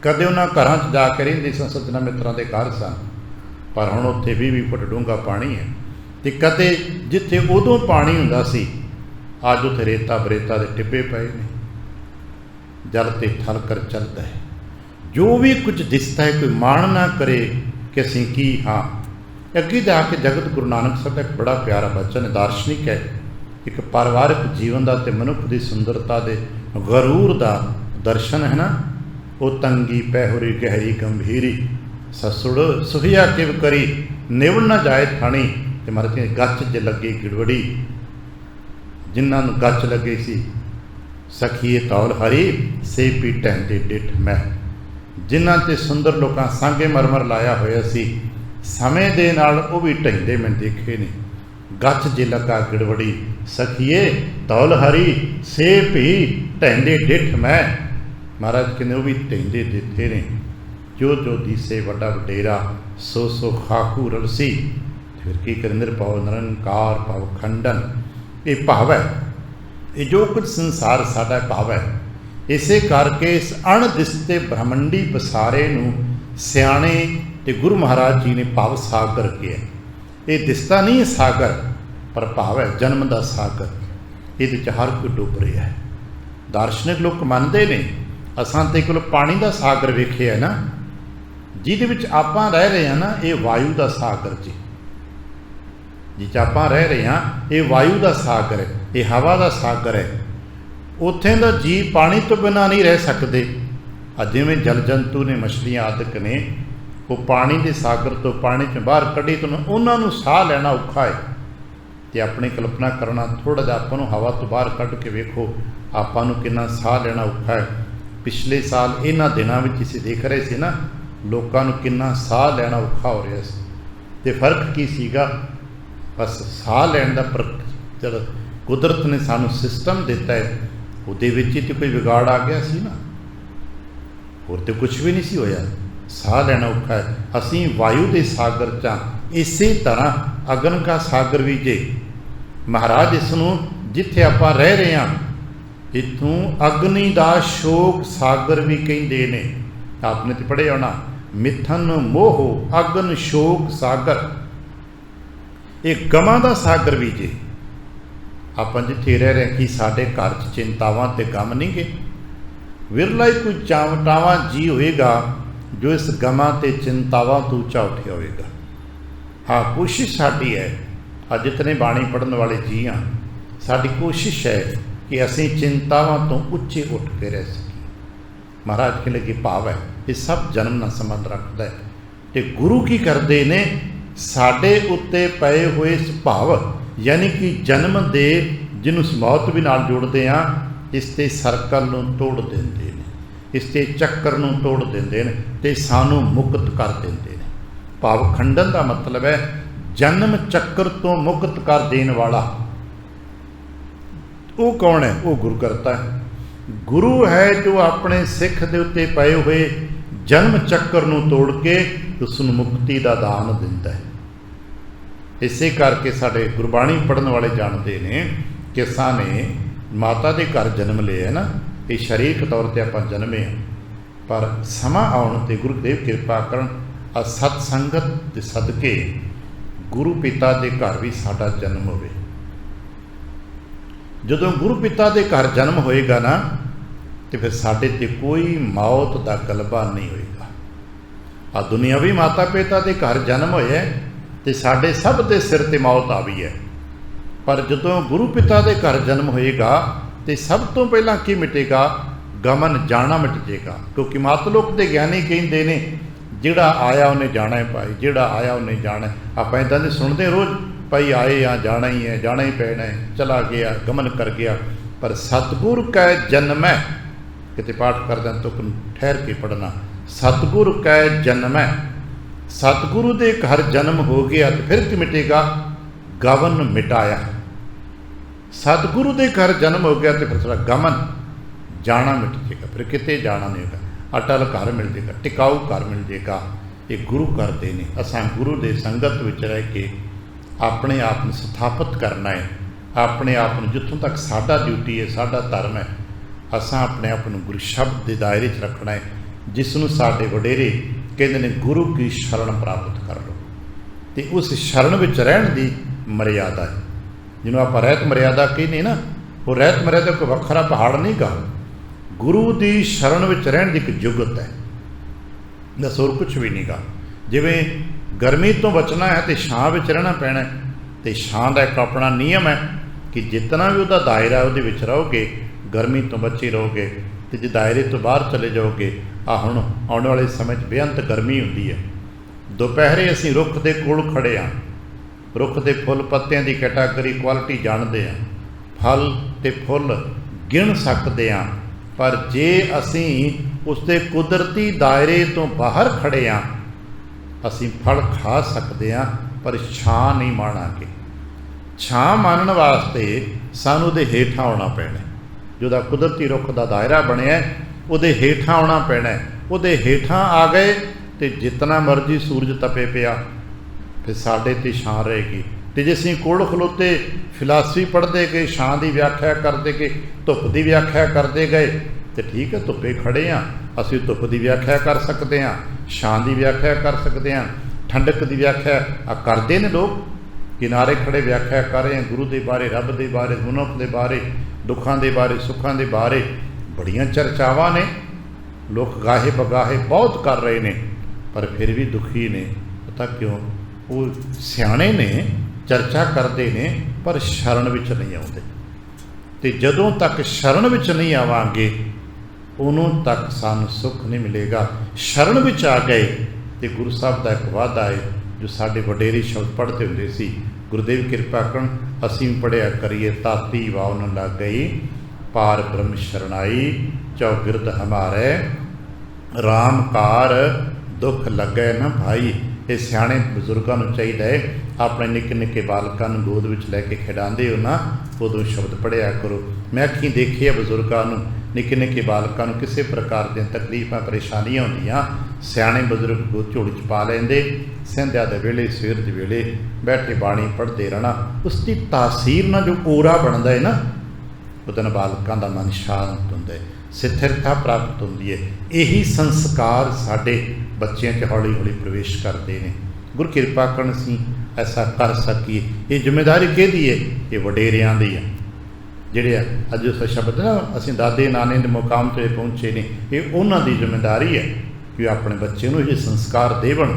ਕਦੇ ਉਹਨਾਂ ਘਰਾਂ 'ਚ ਜਾ ਕੇ ਰਹਿੰਦੇ ਸਨ, ਸੱਜਣਾ ਮਿੱਤਰਾਂ ਦੇ ਘਰ ਸਨ, ਪਰ ਹੁਣ ਉੱਥੇ 20-20 ਫੁੱਟ ਡੂੰਘਾ ਪਾਣੀ ਹੈ। ਅਤੇ ਕਦੇ ਜਿੱਥੇ ਉਦੋਂ ਪਾਣੀ ਹੁੰਦਾ ਸੀ ਅੱਜ ਉੱਥੇ ਰੇਤਾ ਬਰੇਤਾ ਦੇ ਟਿੱਬੇ ਪਏ ਨੇ। ਜਲ ਤੇ ਥਲ ਕਰ ਚੱਲਦਾ ਹੈ। ਜੋ ਵੀ ਕੁਝ ਦਿਸਦਾ ਹੈ ਕੋਈ ਮਾਣ ਨਾ ਕਰੇ ਕਿ ਅਸੀਂ ਕੀ ਹਾਂ। ਅੱਗੇ ਜਾ ਕੇ ਜਗਤ ਗੁਰੂ ਨਾਨਕ ਸਾਹਿਬ ਦਾ ਇੱਕ ਬੜਾ ਪਿਆਰਾ ਬਚਨ ਹੈ, ਦਾਰਸ਼ਨਿਕ ਹੈ। ਇੱਕ ਪਰਿਵਾਰਕ ਜੀਵਨ ਦਾ ਅਤੇ ਮਨੁੱਖ ਦੀ ਸੁੰਦਰਤਾ ਦੇ ਗਰੂਰ ਦਾ ਦਰਸ਼ਨ ਹੈ ਨਾ। ਉਹ ਤੰਗੀ ਪਹਿਰੀ ਗਹਿਰੀ ਗੰਭੀਰੀ ਸਸੁੜ ਸੁਹਿਆ ਕਿਵ ਕਰੀ, ਨਿਵ ਨਾ ਜਾਏ ਥਾਣੀ। ਅਤੇ ਮਹਾਰਾਜ ਗੱਚ 'ਚ ਲੱਗੇ ਗਿੜਵੜੀ, ਜਿਨ੍ਹਾਂ ਨੂੰ ਗੱਚ ਲੱਗੇ ਸੀ ਸਖੀਏ ਤੌਲ ਹਰੀ ਸੇ ਪੀ ਟਹਿੰਦੇ ਡਿੱਠ ਮੈਂ। ਜਿਨ੍ਹਾਂ 'ਤੇ ਸੁੰਦਰ ਲੋਕਾਂ ਸਾਂਗੇ ਮਰਮਰ ਲਾਇਆ ਹੋਇਆ ਸੀ, ਸਮੇਂ ਦੇ ਨਾਲ ਉਹ ਵੀ ਢਹਿੰਦੇ ਮੈਂ ਦੇਖੇ ਨੇ। ਗੱਚ ਜੇ ਲੱਗਾ ਗਿੜਵੜੀ ਸਖੀਏ ਤੌਲ ਹਰੀ ਸੇ ਪੀ ਢਹਿੰਦੇ ਡਿੱਠ ਮੈਂ। ਮਹਾਰਾਜ ਕਹਿੰਦੇ ਉਹ ਵੀ ਢਹਿੰਦੇ ਦਿੱਤੇ ਨੇ। ਜੋ ਜੋ ਦੀਸੇ ਵੱਡਾ ਵਡੇਰਾ ਸੋ ਸੋ ਖਾਕੂ ਰਲਸੀ। ਫਿਰ ਕੀ ਕਰੇ, ਨਿਰਭਉ ਨਿਰੰਕਾਰ ਭਵ ਖੰਡਨ। ਇਹ ਭਾਵ ਹੈ, ਇਹ ਜੋ ਕੁਝ ਸੰਸਾਰ ਸਾਡਾ ਭਾਵ ਹੈ। ਇਸੇ ਕਰਕੇ ਇਸ ਅਣਦਿਸਤੇ ਬ੍ਰਹਮੰਡੀ ਬਸਾਰੇ ਨੂੰ ਸਿਆਣੇ ਤੇ ਗੁਰੂ ਮਹਾਰਾਜ ਜੀ ਨੇ ਭਵ ਸਾਗਰ ਕਿਹਾ। ये दिसता नहीं है सागर, पर भाव है जन्म का सागर, ये हर कोई डुब रहा है। दार्शनिक लोग मनते ने असां ते कोल पानी का सागर वेखे है ना, जिहदे विच आपां रह रहे हैं ना, ये वायु का सागर जी, जिस आपां रह रहे हैं ये वायु का सागर है, ये हवा का सागर है। उत्थे दा जी पानी तो बिना नहीं रह सकते। जिवें जल जंतु ने, मछलियां आदਿਕ ने, वो पानी के सागर तो पानी चों बाहर कढ़ी तो उन्होंने साह लैना औखा है। तो अपनी कल्पना करना थोड़ा जिहा आपां नूं हवा तो बाहर कढ़ के वेखो, आपां नूं किन्ना साह लैना औखा है। पिछले साल इन्हां दिनां विच असीं देख रहे सी ना, लोकां नूं किन्ना साह लैना औखा हो रहा सी। ते फर्क की सीगा? बस साह लैण दा जद कुदरत ने सानूं सिस्टम दिता है, उहदे विच ही तो कोई विगाड़ आ गया सी ना, होर तो कुछ भी नहीं सी होया। साह लैना औखा है। असीं वायु के सागर च इस तरह अगन का सागर भी जे महाराज इसनूं जिथे आपां रह रहे हैं इथों अग्नि का शोक सागर भी कहिंदे ने। आपने तो पढ़िया होना, मिथन मोह अग्न शोक सागर, एक गमां का सागर भी जे। आपां जिथे रह रहे कि साडे घर च चिंतावां ते गम नहीं गे, विरला ही कोई चावटावा जी होएगा जो इस गमां ते चिंतावां तो ऊँचा उठिया होएगा। हाँ, कोशिश साडी है, अज जितने बाणी पढ़न वाले जी हाँ, साडी कोशिश है कि असीं चिंतावां तो उच्चे उठ के रह सकीए। महाराज के लगे भाव है, ये सब जन्म नाल संबंध रखता है। तो गुरु की करते ने, साडे उत्ते पए हुए इस भाव यानी कि जन्म दे जिन्हों मौत भी नाल जोड़ते हैं, इसते सर्कल नूं तोड़ देंदे ने, इसते चक्कर नूं तोड़ देंदे ने ते सानू मुक्त कर देंदे ने। भाव खंडन का मतलब है जन्म चक्कर तो मुक्त कर देने वाला। वो कौन है? वो गुरु करता है। गुरु है जो अपने सिख दे उत्ते पए हुए जन्म चक्कर नूं तोड़ के उसनूं मुक्ति का दान दिंदा है। इसे करके साडे गुरबाणी पढ़न वाले जानते ने कि साने माता के घर जन्म लिया है ना, ये शरीरक तौर पर आप जन्मे हैं, पर समा आउण ते गुरुदेव कृपा करन सतसंगत के सदके गुरु पिता के घर भी साडा जन्म होवे। जदों गुरु पिता के घर जन्म होएगा ना, तो फिर साडे ते कोई मौत का गलबा नहीं होएगा। आ दुनियावी माता पिता के घर जन्म होया तो साडे सब के सिर ते मौत आ गई है, पर जदों गुरु पिता के घर जन्म होएगा तो सब तो पहला की मिटेगा? गमन, जाना मिट जाएगा। क्योंकि मातलोक के ज्ञानी कहते हैं जिहड़ा आया उन्हें जाना है भाई, जिहड़ा आया उन्हें जाना है। आप इदां दे सुनते रोज़ भाई आए हाँ जाना ही है, जाना ही पैना है, चला गया गमन कर गया। पर सतगुर कै जन्म है, किते पाठ करदे तो ठहर के पढ़ना, सतगुर कै जन्म है। सतगुरु के घर जन्म हो गया तो फिर की मिटेगा? गवन मिटाया। सतगुरु के घर जन्म हो गया तो फिर थोड़ा गमन, जाना मिट जाएगा, फिर किते जाना नहीं होगा। अटल घर मिल जाएगा, टिकाऊ घर मिल जाएगा। ये गुरु करते हैं। असां गुरु के संगत विच रह के अपने आप को स्थापित करना है। अपने आप को जितों तक साडा ड्यूटी है, साडा धर्म है, असां अपने आप को गुरु शब्द के दायरे च रखना है, जिसनों साडे वडेरे कहते हैं गुरु की शरण प्राप्त कर लो। तो उस शरण विच रहण दी मर्यादा है, जिन्हों आप रहत मर्यादा कहने ना, वो रहत मर्यादा कोई वखरा पहाड़ नहीं गा। गुरु की शरण विच रहण दी एक जुगत है, बस होर कुछ भी नहीं गा। जिवें गर्मी तो बचना है तो छां विच रहना पैना है, तो छां का एक अपना नियम है कि जितना भी वह दायरा वो रहोगे गर्मी तो बचे रहोगे। तो जो दायरे तो बाहर चले जाओगे, हुण आने वाले समय बेअंत गर्मी होंदी है। दोपहरे असीं रुख के कोल खड़े हाँ, रुख के फुल पत्तियां की कैटागरी क्वालिटी जानते हैं, फल ते फुल गिण सकते हैं, पर जे असीं उसके कुदरती दायरे तो बाहर खड़े हाँ, असीं फल खा सकते हैं पर छां नहीं माणांगे। छां मानण वास्ते सानूं दे हेठां आउणा पैना, जोदा कुदरती रुख का दायरा बनिया उहदे हेठां आउणा पैना। उहदे हेठां आ गए तो जितना मर्जी सूरज तपे पिया फिर साडे ते छां रहेगी। तो जे असीं कोल खलोते फिलासफी पढ़ते गए, छां की व्याख्या करते गए, धुप की व्याख्या करते गए, तो ठीक है धुप्पे खड़े हाँ, असीं धुप की व्याख्या कर सकते हैं, छां की व्याख्या कर सकते हैं, ठंडक की व्याख्या करते हैं लोग। किनारे खड़े व्याख्या कर रहे हैं गुरु के बारे, रब के बारे, मनुख के बारे, दुखों के बारे, सुखों के बारे बड़ियां चर्चावां ने, लोग गाहे बगाहे बहुत कर रहे हैं, पर फिर भी दुखी ने। पता क्यों? वो सियाणे ने, चर्चा करते हैं, पर शरण विच नहीं आउंदे। ते जदों तक शरण विच नहीं आवांगे उदों तक सानूं सुख नहीं मिलेगा। शरण विच आ गए तो गुरु साहब का एक वादा है जो साडे वडेरे शब्द पढ़ते हुंदे सी, गुरुदेव किरपा करन असीं पढ़िया करिए, ताती वाव न लग गई पार ब्रह्म शरणाई, चौगिरद हमारे राम कार दुख लगे न भाई। ये सियाणे बजुर्गों को चाहिए अपने निक्के निक्के बालकों गोद में लैके खिडाते हो ना, उदों शब्द पढ़िया करो। मैं अखीं देखिए बजुर्गों निक्के निक्के बालकों किसी प्रकार दी तकलीफां परेशानियां होंदियां, सियाणे बजुर्ग गोद झोली च पा लेंदे, संध्या दे वेले सवेर दे वेले बैठे बाणी पढ़ते रहना। उसकी तासीर ना जो ओरा बनता है ना, उदन बालकों का मन शांत होंदा है, स्थिरता प्राप्त होती है। यही संस्कार साडे बच्चों च हौली हौली प्रवेश करते हैं। गुरु किरपा करन सी ऐसा कर सकीए। ये जिम्मेदारी किहदी है? ये वडेरियां दी है, जिहड़े अज उस शब्द ना असीं दादे नाने के मुकाम ते पहुँचे ने, ये उन्हां दी जिम्मेदारी है कि अपने बच्चे को ये संस्कार देवन।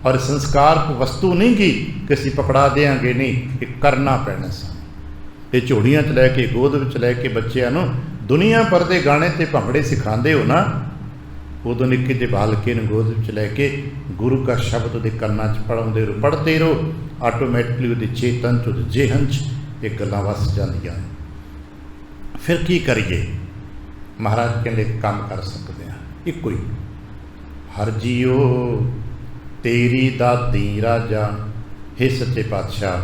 और संस्कार को वस्तु नहीं गी कि असीं पकड़ा देंगे, नहीं, ये करना पैना सा। ये झोलियां च लैके गोद विच लैके बच्चों को दुनिया भर के गाने ते भंगड़े सिखाते हो ना, उदों निक्के जे बालके गोद विच लैके गुरु का शब्द दे कन्नां च पढ़ाउंदे रहो, पढ़ते रहो, आटोमैटिकली उहदे चेतन च, उहदे जेहन च ये गल्लां वस जांदियां। फिर की करिए? महाराज कहंदे काम कर सकते हैं इक्को ही, हर जीओ तेरी दाती राजा। हे सच्चे पातशाह,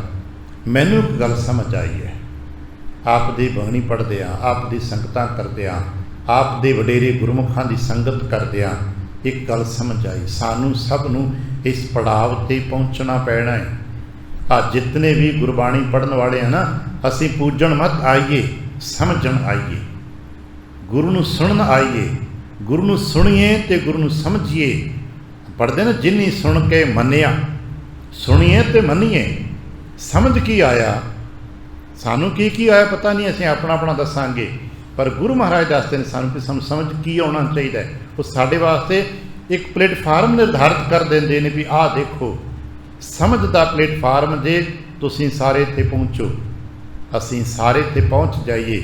मैनूं एक गल समझ आई है, आप दी बाणी पढ़दियां, आप दी संगतां करदियां, आप दे वडेरे गुरमुखां दी संगत करदियां एक गल समझ आई, सानू सब नू इस पड़ाव ते पहुँचना पैना है। आ जितने भी गुरबाणी पढ़न वाले हैं ना, असीं पूजन मत आइए, समझन आइए, गुरु नू सुनन आइए, गुरु नू सुनिए ते गुरु नू समझिए। पढ़ते ना, जिन्नी सुन के मनिया, सुनिए ते मनीए। समझ की आया, सानू की आया पता नहीं, असीं अपना अपना दसांगे, पर गुरु महाराज दसते हैं सानू कि सानू समझ की आना चाहिए। वो साडे वास्ते एक प्लेटफार्म निर्धारित कर देंदे ने भी आ देखो, समझ दा प्लेटफार्म जे तुसीं सारे इत्थे पहुँचो, असीं सारे इत्थे पहुँच जाइए।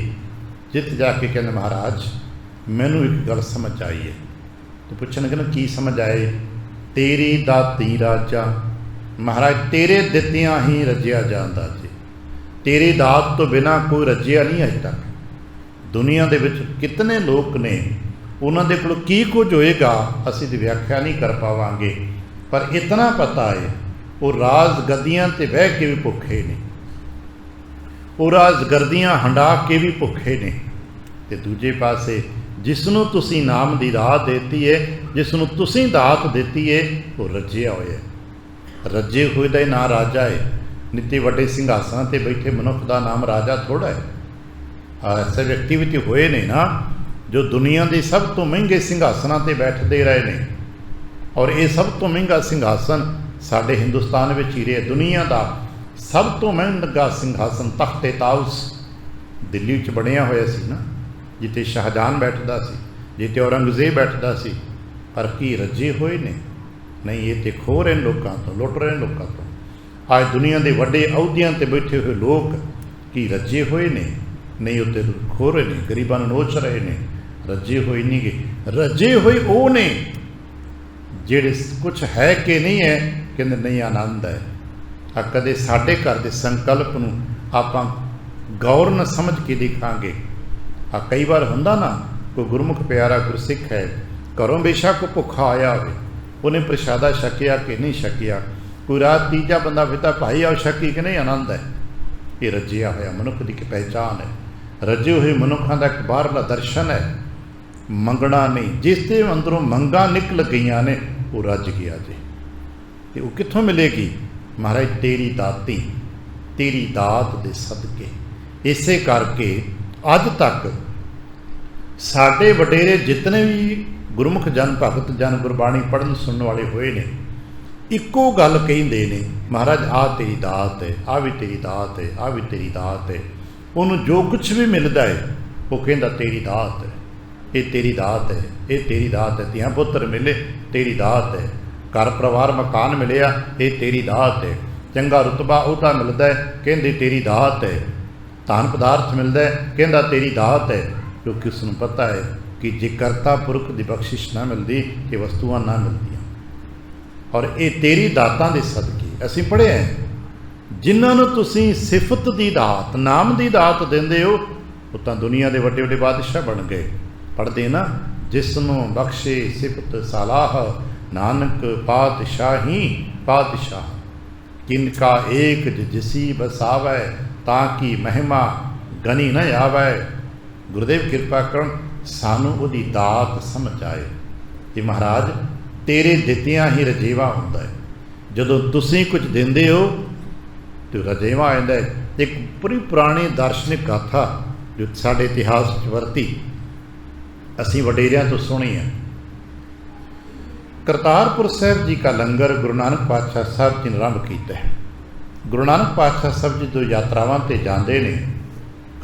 जित जाके कहते महाराज मैनू एक गल समझ आई है। तो पुछणगे ना की समझ आए? तेरी दाती राजा, महाराज तेरे दित्तियां ही रजिया जांदा जी, तेरी दात तो बिना कोई रजिया नहीं अज तक। दुनिया दे विच कितने लोग ने, उन्हां दे कोल की कुछ होएगा असीं दी व्याख्या नहीं कर पावांगे, पर इतना पता है वो राज गद्दियां ते बह के भी भुखे ने, वो राज गर्दियां हंडा के भी भुखे ने। ते दूजे पासे जिसनों तुसीं नाम दी दात देती है, जिसनों तुसीं दात देती है, वो रजिया होया। रजे हुए दा नाम राजा है। नित्ते वड्डे सिंघासनां ते बैठे मनुख का नाम राजा थोड़ा है। ऐसे व्यक्ति भी तो होए ने ना जो दुनिया के सब तो महंगे सिंघासनां ते बैठते रहे ने, और ये सब तो महंगा सिंघासन साडे हिंदुस्तान में ही रहा। दुनिया का सब तो महंगा सिंघासन तख्ते ताउस दिल्ली च बनिया होया सी ना, जिते शाहजहान बैठता सी, जिते औरंगजेब बैठता सी। पर की रजे हुए ने? नहीं, ये तो खो रहे लोगों तो, लुट रहे लोगों तो। आज दुनिया के वड्डे अहुदियां ते बैठे हुए लोग की रजे हुए ने? नहीं, उत्ते खो रहे ने, गरीबों नोच रहे ने। रजे हुए नहीं गे, रजे हुए वो ने जेड़े कुछ है कि नहीं है, कहते नहीं आनंद है। आ कदे साडे घर के संकल्प नूं आपां गौर न समझ के देखांगे। आ कई बार हुंदा ना, कोई गुरमुख प्यारा गुरसिख है, घरों बेशक भुखा आया हो, उन्हें प्रशादा छकिया कि नहीं छकिया, कोई रात तीजा बंदा पिता भाई आओ छकी कि नहीं, आनंद है। ये रजिया होया मनुख की पहचान है। रजे हुए मनुखों का एक बाहरला दर्शन है, मंगना नहीं। जिसके अंदरों मंगा निकल गई ने वो रज गया जी। तो वो कित्थों मिलेगी? महाराज तेरी दाती, तेरी दात दे सदके। इसे करके अज तक साडे वडेरे जितने भी गुरमुख जन भगत जन गुरबाणी पढ़न सुनने वाले हुए ने, ਇੱਕੋ ਗੱਲ ਕਹਿੰਦੇ ਨੇ, ਮਹਾਰਾਜ ਆ ਤੇਰੀ ਦਾਤ ਹੈ, ਆ ਵੀ ਤੇਰੀ ਦਾਤ ਹੈ, ਆ ਵੀ ਤੇਰੀ ਦਾਤ ਹੈ। ਉਹਨੂੰ ਜੋ ਕੁਛ ਵੀ ਮਿਲਦਾ ਹੈ ਉਹ ਕਹਿੰਦਾ ਤੇਰੀ ਦਾਤ ਹੈ, ਇਹ ਤੇਰੀ ਦਾਤ ਹੈ, ਇਹ ਤੇਰੀ ਦਾਤ ਹੈ। ਧੀਆਂ ਪੁੱਤਰ ਮਿਲੇ, ਤੇਰੀ ਦਾਤ ਹੈ। ਘਰ ਪਰਿਵਾਰ ਮਕਾਨ ਮਿਲਿਆ, ਇਹ ਤੇਰੀ ਦਾਤ ਹੈ। ਚੰਗਾ ਰੁਤਬਾ ਉਹਦਾ ਮਿਲਦਾ ਹੈ, ਕਹਿੰਦੇ ਤੇਰੀ ਦਾਤ ਹੈ। ਧਨ ਪਦਾਰਥ ਮਿਲਦਾ ਹੈ, ਕਹਿੰਦਾ ਤੇਰੀ ਦਾਤ ਹੈ। ਕਿਉਂਕਿ ਉਸ ਨੂੰ ਪਤਾ ਹੈ ਕਿ ਜੇ ਕਰਤਾ ਪੁਰਖ ਦੀ ਬਖਸ਼ਿਸ਼ ਨਾ ਮਿਲਦੀ ਇਹ ਵਸਤੂਆਂ ਨਾ ਮਿਲਦੀਆਂ। ਔਰ ਇਹ ਤੇਰੀ ਦਾਤਾਂ ਦੇ ਸਦਕੇ ਅਸੀਂ ਪੜ੍ਹਿਆ ਹੈ, ਜਿਨ੍ਹਾਂ ਨੂੰ ਤੁਸੀਂ ਸਿਫਤ ਦੀ ਦਾਤ, ਨਾਮ ਦੀ ਦਾਤ ਦਿੰਦੇ ਹੋ, ਉਹ ਤਾਂ ਦੁਨੀਆ ਦੇ ਵੱਡੇ ਵੱਡੇ ਬਾਦਸ਼ਾਹ ਬਣ ਗਏ। ਪੜ੍ਹਦੇ ਨਾ, ਜਿਸ ਨੂੰ ਬਖਸ਼ੇ ਸਿਫਤ ਸਲਾਹ, ਨਾਨਕ ਪਾਤਸ਼ਾਹੀ ਪਾਤਸ਼ਾਹ। ਕਿਨਕਾ ਏਕ ਜਿਸੀ ਬਸਾਵੈ, ਤਾਂ ਕਿ ਮਹਿਮਾ ਗਨੀ ਨਾ ਆਵੈ। ਗੁਰਦੇਵ ਕਿਰਪਾ ਕਰਨ ਸਾਨੂੰ ਉਹਦੀ ਦਾਤ ਸਮਝ ਆਏ ਕਿ ਮਹਾਰਾਜ ਤੇਰੇ ਦਿੱਤਿਆਂ ਹੀ ਰਜੇਵਾ ਹੁੰਦਾ ਹੈ। ਜਦੋਂ ਤੁਸੀਂ ਕੁਝ ਦਿੰਦੇ ਹੋ ਤੇ ਰਜੇਵਾ ਆ ਜਾਂਦਾ ਹੈ। ਇੱਕ ਬੜੀ ਪੁਰਾਣੀ ਦਾਰਸ਼ਨਿਕ ਗਾਥਾ ਜੋ ਸਾਡੇ ਇਤਿਹਾਸ ਵਿੱਚ ਵਰਤੀ, ਅਸੀਂ ਵਡੇਰਿਆਂ ਤੋਂ ਸੁਣੀ ਹੈ। ਕਰਤਾਰਪੁਰ ਸਾਹਿਬ ਜੀ ਦਾ ਲੰਗਰ ਗੁਰੂ ਨਾਨਕ ਪਾਤਸ਼ਾਹ ਸਾਹਿਬ ਜੀ ਨੇ ਆਰੰਭ ਕੀਤਾ ਹੈ। ਗੁਰੂ ਨਾਨਕ ਪਾਤਸ਼ਾਹ ਸਾਹਿਬ ਜੀ ਜੋ ਯਾਤਰਾਵਾਂ 'ਤੇ ਜਾਂਦੇ ਨੇ,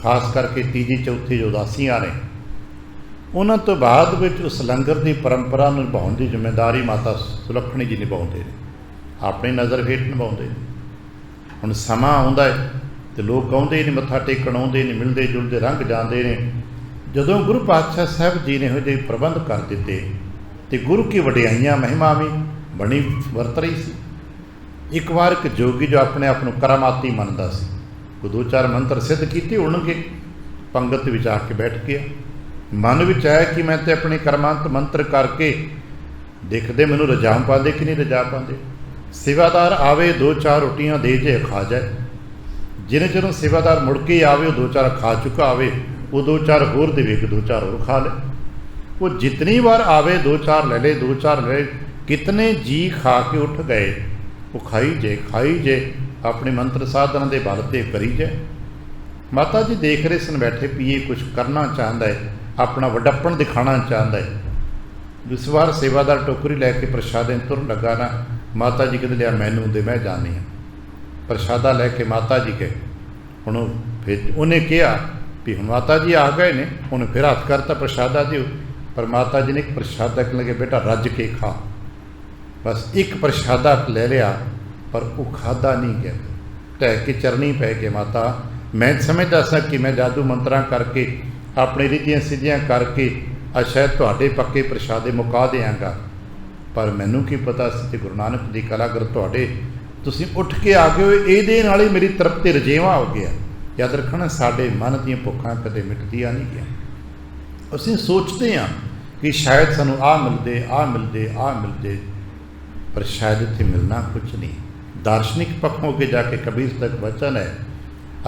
ਖਾਸ ਕਰਕੇ ਤੀਜੀ ਚੌਥੀ ਜੋ ਉਦਾਸੀਆਂ ਨੇ, ਉਹਨਾਂ ਤੋਂ ਬਾਅਦ ਵਿੱਚ ਉਸ ਲੰਗਰ ਦੀ ਪਰੰਪਰਾ ਨੂੰ ਨਿਭਾਉਣ ਦੀ ਜ਼ਿੰਮੇਵਾਰੀ ਮਾਤਾ ਸੁਲੱਖਣੀ ਜੀ ਨਿਭਾਉਂਦੇ ਨੇ, ਆਪਣੀ ਨਜ਼ਰ ਹੇਠ ਨਿਭਾਉਂਦੇ ਨੇ। ਹੁਣ ਸਮਾਂ ਆਉਂਦਾ ਹੈ ਤੇ ਲੋਕ ਆਉਂਦੇ ਨੇ, ਮੱਥਾ ਟੇਕਣ ਆਉਂਦੇ ਨੇ, ਮਿਲਦੇ ਜੁਲਦੇ ਰੰਗ ਜਾਂਦੇ ਨੇ। ਜਦੋਂ ਗੁਰੂ ਪਾਤਸ਼ਾਹ ਸਾਹਿਬ ਜੀ ਨੇ ਇਹੋ ਜਿਹੇ ਪ੍ਰਬੰਧ ਕਰ ਦਿੱਤੇ ਤੇ ਗੁਰੂ ਕੀ ਵਡਿਆਈਆਂ ਮਹਿਮਾ ਵੀ ਬਣੀ ਵਰਤ ਰਹੀ ਸੀ। ਇੱਕ ਵਾਰ ਇੱਕ ਜੋਗੀ ਜੋ ਆਪਣੇ ਆਪ ਨੂੰ ਕਰਾਮਾਤੀ ਮੰਨਦਾ ਸੀ, ਉਹ 2-4 ਮੰਤਰ ਸਿੱਧ ਕੀਤੇ ਹੋਣਗੇ, ਪੰਗਤ ਵਿੱਚ ਆ ਕੇ ਬੈਠ ਗਿਆ। ਮਨ ਵਿੱਚ ਆਇਆ ਕਿ ਮੈਂ ਤੇ ਆਪਣੇ ਕਰਮਾਂਤ ਮੰਤਰ ਕਰਕੇ ਦੇਖਦੇ ਮੈਨੂੰ ਰਜਾ ਪਾਉਂਦੇ ਕਿ ਨਹੀਂ ਰਜਾ ਪਾਉਂਦੇ। ਸੇਵਾਦਾਰ ਆਵੇ 2-4 ਰੋਟੀਆਂ ਦੇ ਜੇ ਖਾ ਜਾਏ। ਜਿਹਨੇ ਜਦੋਂ ਸੇਵਾਦਾਰ ਮੁੜ ਕੇ ਆਵੇ ਉਹ 2-4 ਖਾ ਚੁੱਕਾ ਆਵੇ, ਉਹ 2-4 ਹੋਰ ਦੇਵੇ, 2-4 ਹੋਰ ਖਾ ਲੈ। ਉਹ ਜਿਤਨੀ ਵਾਰ ਆਵੇ 2-4 ਲੈ ਲੈ, 2-4 ਲੈ। ਕਿਤਨੇ ਜੀ ਖਾ ਕੇ ਉੱਠ ਗਏ, ਉਹ ਖਾਈ ਜੇ ਆਪਣੇ ਮੰਤਰ ਸਾਧਨਾ ਦੇ ਬਲ 'ਤੇ ਕਰੀ ਜਾਏ। ਮਾਤਾ ਜੀ ਦੇਖ ਰਹੇ ਸਨ ਬੈਠੇ, ਪੀਏ ਕੁਝ ਕਰਨਾ ਚਾਹੁੰਦਾ ਹੈ, ਆਪਣਾ ਵੱਡਪਣ ਦਿਖਾਉਣਾ ਚਾਹੁੰਦਾ ਹੈ। ਇਸ ਵਾਰ ਸੇਵਾਦਾਰ ਟੋਕਰੀ ਲੈ ਕੇ ਪ੍ਰਸ਼ਾਦੇ ਤੁਰਨ ਲੱਗਾ ਨਾ, ਮਾਤਾ ਜੀ ਕਹਿੰਦੇ ਲਿਆ ਮੈਨੂੰ ਦੇ, ਮੈਂ ਜਾਣੀ ਹਾਂ। ਪ੍ਰਸ਼ਾਦਾ ਲੈ ਕੇ ਮਾਤਾ ਜੀ ਗਏ। ਹੁਣ ਫਿਰ ਉਹਨੇ ਕਿਹਾ ਵੀ ਹੁਣ ਮਾਤਾ ਜੀ ਆ ਗਏ ਨੇ, ਉਹਨੇ ਫਿਰ ਹੱਥ ਕਰਤਾ ਪ੍ਰਸ਼ਾਦਾ ਦਿਓ। ਪਰ ਮਾਤਾ ਜੀ ਨੇ ਇੱਕ ਪ੍ਰਸ਼ਾਦਾ ਕਹਿਣ ਲੱਗੇ, ਬੇਟਾ ਰੱਜ ਕੇ ਖਾ। ਬਸ ਇੱਕ ਪ੍ਰਸ਼ਾਦਾ ਲੈ ਲਿਆ, ਪਰ ਉਹ ਖਾਧਾ ਨਹੀਂ ਗਿਆ। ਢਹਿ ਕੇ ਚਰਨੀ ਪੈ ਕੇ, ਮਾਤਾ ਮੈਂ ਸਮਝਦਾ ਸਾਂ ਕਿ ਮੈਂ ਜਾਦੂ ਮੰਤਰਾਂ ਕਰਕੇ, ਆਪਣੀ ਰੀਤੀਆਂ ਸਿੱਧੀਆਂ ਕਰਕੇ ਸ਼ਾਇਦ ਤੁਹਾਡੇ ਪੱਕੇ ਪ੍ਰਸ਼ਾਦੇ ਮੁਕਾ ਦਿਆਂਗਾ, ਪਰ ਮੈਨੂੰ ਕੀ ਪਤਾ ਸੀ ਕਿ ਗੁਰੂ ਨਾਨਕ ਦੀ ਕਲਾਗਰ ਤੁਹਾਡੇ ਤੁਸੀਂ ਉੱਠ ਕੇ ਆ ਗਏ ਹੋ, ਇਹਦੇ ਨਾਲ ਹੀ ਮੇਰੀ ਤ੍ਰਿਪਤੀ ਰਜੇਵਾਂ ਹੋ ਗਿਆ। ਯਾਦ ਰੱਖਣਾ, ਸਾਡੇ ਮਨ ਦੀਆਂ ਭੁੱਖਾਂ ਕਦੇ ਮਿਟਦੀਆਂ ਨਹੀਂ ਗਿਆ। ਅਸੀਂ ਸੋਚਦੇ ਹਾਂ ਕਿ ਸ਼ਾਇਦ ਸਾਨੂੰ ਆਹ ਮਿਲਦੇ, ਪਰ ਸ਼ਾਇਦ ਇੱਥੇ ਮਿਲਣਾ ਕੁਛ ਨਹੀਂ। ਦਾਰਸ਼ਨਿਕ ਪੱਖੋਂ ਅੱਗੇ ਜਾ ਕੇ ਕਬੀਰ ਤੱਕ ਵਚਨ ਹੈ,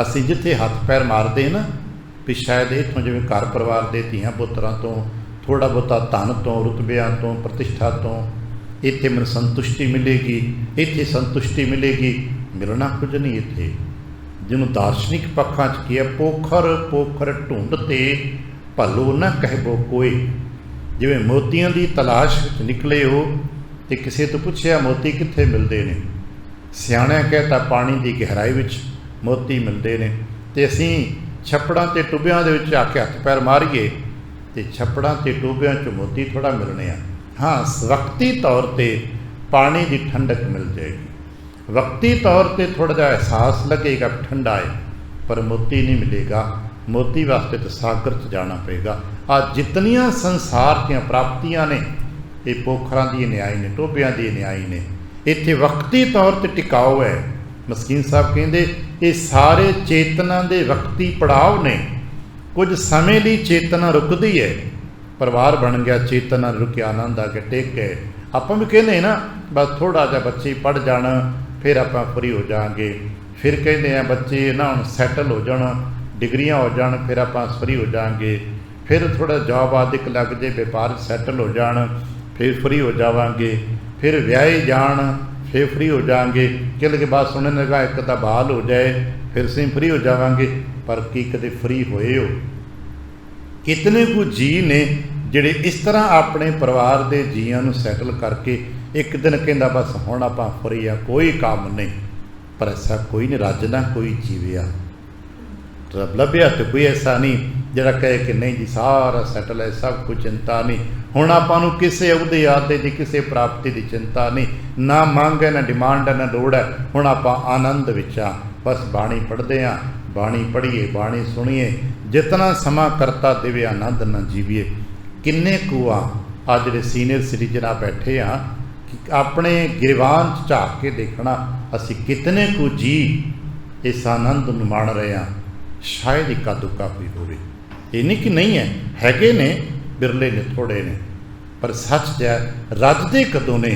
ਅਸੀਂ ਜਿੱਥੇ ਹੱਥ ਪੈਰ ਮਾਰਦੇ ਨਾ ਵੀ ਸ਼ਾਇਦ ਇੱਥੋਂ, ਜਿਵੇਂ ਘਰ ਪਰਿਵਾਰ ਦੇ ਧੀਆਂ ਪੁੱਤਰਾਂ ਤੋਂ, ਥੋੜ੍ਹਾ ਬਹੁਤਾ ਧਨ ਤੋਂ, ਰੁਤਬਿਆਂ ਤੋਂ, ਪ੍ਰਤਿਸ਼ਠਾ ਤੋਂ ਇੱਥੇ ਮੈਨੂੰ ਸੰਤੁਸ਼ਟੀ ਮਿਲੇਗੀ, ਇੱਥੇ ਸੰਤੁਸ਼ਟੀ ਮਿਲੇਗੀ, ਮਿਲਣਾ ਕੁਝ ਨਹੀਂ ਇੱਥੇ। ਜਿਹਨੂੰ ਦਾਰਸ਼ਨਿਕ ਪੱਖਾਂ 'ਚ ਕੀ ਹੈ, ਪੋਖਰ ਢੂੰਡ ਤੇ ਭਲੋ ਨਾ ਕਹਿਬੋ ਕੋਈ। ਜਿਵੇਂ ਮੋਤੀਆਂ ਦੀ ਤਲਾਸ਼ ਵਿੱਚ ਨਿਕਲੇ ਹੋ ਤੇ ਕਿਸੇ ਤੋਂ ਪੁੱਛਿਆ ਮੋਤੀ ਕਿੱਥੇ ਮਿਲਦੇ ਨੇ, ਸਿਆਣਿਆਂ ਕਹਿਤਾ ਪਾਣੀ ਦੀ ਗਹਿਰਾਈ ਵਿੱਚ ਮੋਤੀ ਮਿਲਦੇ ਨੇ। ਤੇ ਅਸੀਂ ਛੱਪੜਾਂ ਤੇ ਟੁੱਬਿਆਂ ਦੇ ਵਿੱਚ ਆ ਕੇ ਹੱਥ ਪੈਰ ਮਾਰੀਏ ਤੇ ਛੱਪੜਾਂ ਤੇ ਟੁੱਬਿਆਂ 'ਚ ਮੋਤੀ ਥੋੜ੍ਹਾ ਮਿਲਣੇ ਆ। ਹਾਂ, ਵਕਤੀ ਤੌਰ 'ਤੇ ਪਾਣੀ ਦੀ ਠੰਡਕ ਮਿਲ ਜਾਏਗੀ, ਵਕਤੀ ਤੌਰ 'ਤੇ ਥੋੜ੍ਹਾ ਜਿਹਾ ਅਹਿਸਾਸ ਲੱਗੇਗਾ ਠੰਡਾ ਹੈ, ਪਰ ਮੋਤੀ ਨਹੀਂ ਮਿਲੇਗਾ। ਮੋਤੀ ਵਾਸਤੇ ਤਾਂ ਸਾਗਰ 'ਚ ਜਾਣਾ ਪਏਗਾ। ਆ ਜਿਤਨੀਆਂ ਸੰਸਾਰ ਦੀਆਂ ਪ੍ਰਾਪਤੀਆਂ ਨੇ, ਇਹ ਪੋਖਰਾਂ ਦੀ ਨਿਆਈ ਨੇ, ਟੋਬਿਆਂ ਦੀ ਨਿਆਈ ਨੇ। ਇੱਥੇ ਵਕਤੀ ਤੌਰ 'ਤੇ ਟਿਕਾਓ ਹੈ। ਮਸਕੀਨ ਸਾਹਿਬ ਕਹਿੰਦੇ ਇਹ ਸਾਰੇ ਚੇਤਨਾ ਦੇ ਵਕਤੀ ਪੜਾਵ ਨੇ। ਕੁਝ ਸਮੇਂ ਲਈ ਚੇਤਨਾ ਰੁਕਦੀ ਹੈ, ਪਰਿਵਾਰ ਬਣ ਗਿਆ, ਚੇਤਨਾ ਰੁਕਿਆ, ਆਨੰਦ ਆ ਕੇ ਟਿਕ ਗਏ। ਆਪਾਂ ਵੀ ਕਹਿੰਦੇ ਨਾ ਬਸ ਥੋੜ੍ਹਾ ਜਿਹਾ ਬੱਚੇ ਪੜ੍ਹ ਜਾਣ ਫਿਰ ਆਪਾਂ ਫਰੀ ਹੋ ਜਾਵਾਂਗੇ। ਫਿਰ ਕਹਿੰਦੇ ਆ ਬੱਚੇ ਨਾ ਹੁਣ ਸੈਟਲ ਹੋ ਜਾਣ, ਡਿਗਰੀਆਂ ਹੋ ਜਾਣ, ਫਿਰ ਆਪਾਂ ਫਰੀ ਹੋ ਜਾਵਾਂਗੇ। ਫਿਰ ਥੋੜ੍ਹਾ ਜੋਬ ਆਦਿਕ ਲੱਗ ਜੇ, ਵਪਾਰ ਸੈਟਲ ਹੋ ਜਾਣ, ਫਿਰ ਫਰੀ ਹੋ ਜਾਵਾਂਗੇ। ਫਿਰ ਵਿਆਹੇ ਜਾਣ, ਫਿਰ ਫਰੀ ਹੋ ਜਾਵਾਂਗੇ। ਕਿਲ ਕੇ ਬਾਅਦ ਸੁਣਨ ਲੱਗਾ ਇੱਕ ਤਾਂ ਬਹਾਲ ਹੋ ਜਾਏ, ਫਿਰ ਅਸੀਂ ਫਰੀ ਹੋ ਜਾਵਾਂਗੇ। ਪਰ ਕੀ ਕਦੇ ਫਰੀ ਹੋਏ ਹੋ? ਕਿਤਨੇ ਕੁ ਜੀ ਨੇ ਜਿਹੜੇ ਇਸ ਤਰ੍ਹਾਂ ਆਪਣੇ ਪਰਿਵਾਰ ਦੇ ਜੀਆਂ ਨੂੰ ਸੈਟਲ ਕਰਕੇ एक दिन कहता बस हुण आपां फ्री आ, कोई काम नहीं। पर ऐसा कोई नहीं, रज ना कोई जीविया, रब लभ्या तो कोई ऐसा नहीं जिहड़ा कहे कि नहीं जी सारा सैटल है, सब कुछ चिंता नहीं। हुण आपां नूं किसी अहुदे आदे की किसी प्राप्ति की चिंता नहीं, ना मंग है ना डिमांड है ना लोड़ है। हुण आपां आनंद विच आ, बस बाणी पढ़दे आ, बाणी पढ़ीए, बाणी सुणीए, जितना समा करता देवे आनंद ना जीवीए। किन्ने कू आ आ जिहड़े सीनियर सिटीजन बैठे आ, अपने गिरवान झाक के देखना असी कितने कु जी इस आनंद नूं माण रहे हैं। शायद इक्का दुक्का कोई होवे, ये नहीं कि नहीं है, हैगे ने, बिरले ने, थोड़े ने, पर सच है रजदे कदों ने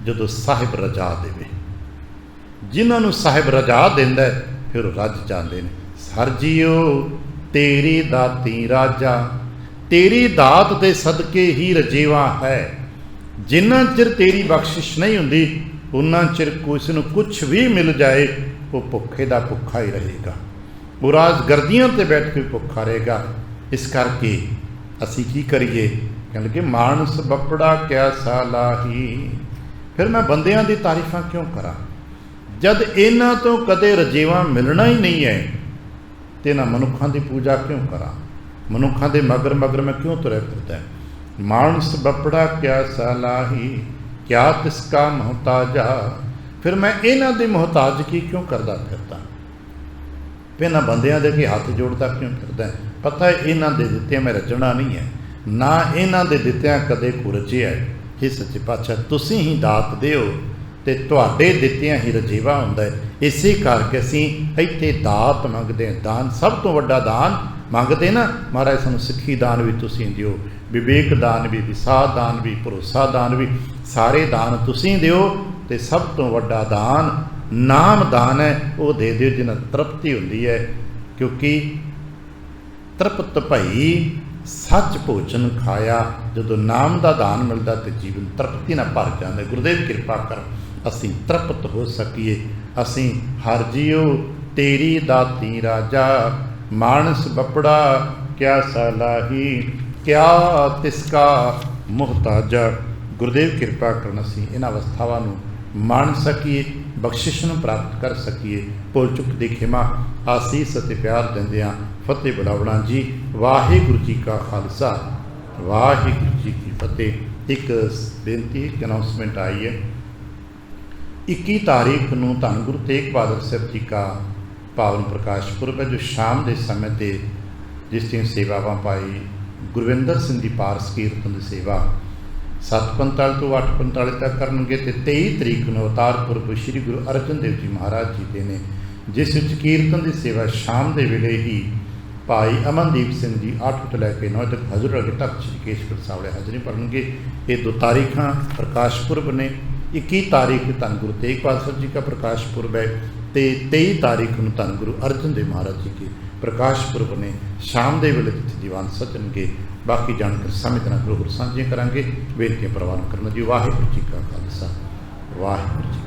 जदों साहिब रजा देवे। जिन्हां नूं साहिब रजा देंदा फिर रज जाते हैं। सर जीओ तेरी दाती राजा, तेरी दात दे सदके ही रजेवा है। जिन्ना चिर तेरी बख्शिश नहीं हुंदी उन्ना चिर किसी नूं कुछ भी मिल जाए वो भुखे दा भुखा ही रहेगा, वो राज गर्दियां ते बैठ के भुखा रहेगा। इस करके असी की करिए, कहने लगे मानस बपड़ा क्या सालाही। फिर मैं बंदियां दी तारीफां क्यों करा जद इन्हां तो कदे रजेवा मिलना ही नहीं है, ते इन्हां मनुखां दी पूजा क्यों करा, मनुखां दे मगर मगर मैं क्यों तुरे फिरदा है। मानस बपड़ा क्या सालाही, क्या तिसका मोहताजा। फिर मैं इन्हां दी मोहताजगी क्यों करदा फिरदा, फिर इन्हां बंदियां दे अगे हथ जोड़दा क्यों फिरदा। पता है इन्हां दे दित्तियां मैं रजना नहीं है, ना इन्हां दे दित्तियां कदे को रजिया है। हे सच्चे पातशाह तुसीं ही दात दिओ ते तुहाडे दित्तियां ही रजीवा हुंदा है। इसे करके असीं इत्थे दात मंगदे हैं, दान सब तो वड्डा दान मंगते ना। महाराज सानूं सिੱਖੀ दान भी तुसीं दिओ, विवेक दान भी, विसाह दान भी, भरोसा दान भी, सारे दान तुसीं दिओ। ते सब तो वड्डा दान नाम दान है, वो दे दिओ जिन्हां तृप्ति हुंदी है। क्योंकि तृप्त भई सच भोजन खाया, जदों नाम का दान मिलता तो जीवन तृप्ति नाल भर जाता। गुरुदेव कृपा कर असीं तृप्त हो सकीए। असीं हर जीओ तेरी दाती राजा, मानस बपड़ा क्या सलाही, क्या तिसका मुहताजा। गुरुदेव कृपा करन असीं इन्हां अवस्थावां नूं मान सकीए, बख्शिश नूं प्राप्त कर सकीए। भुल चुक दी खिमा आसीस अते प्यार दिंदिआं फतेह बुलावणा जी। वाहिगुरू जी का खालसा, वाहिगुरू जी की फतेह। एक बेनती, एक अनाउंसमेंट आई है। 21 तारीख नूं धੰਨ गुरु तेग बहादुर साहब जी का पावन प्रकाश पुरब है, जो शाम के समय ते जिस दिन सेवावां पाई गुरविंदर सिंह की पारस कीर्तन की सेवा 7:45 तो 8:45 तक करनगे। ते 23 तरीक नूं अवतार पुरब श्री गुरु अर्जन देव जी महाराज जी दे ने, जिस विच कीर्तन की सेवा शाम के वेले ही भाई अमनदीप सिंह जी 8 तो लैके 9 तक हजूर अगे तक श्री केशगढ़ सावले हाजरी भरनगे। ये 2 तारीखां प्रकाश पुरब ने। 21 तारीख धੰਨ गुरु तेग बहादुर जी का प्रकाश पुरब है, तो 23 तारीख नूं धੰਨ गुरु अर्जन देव महाराज जी के प्रकाश पुरब ने। शाम के वेले जिथे दीवान सजणगे। बाकी जानकर समय गुरु साझियां करांगे। बेनतियां प्रवान करना जी। वाहिगुरू जी का खालसा, वाहिगुरू जी।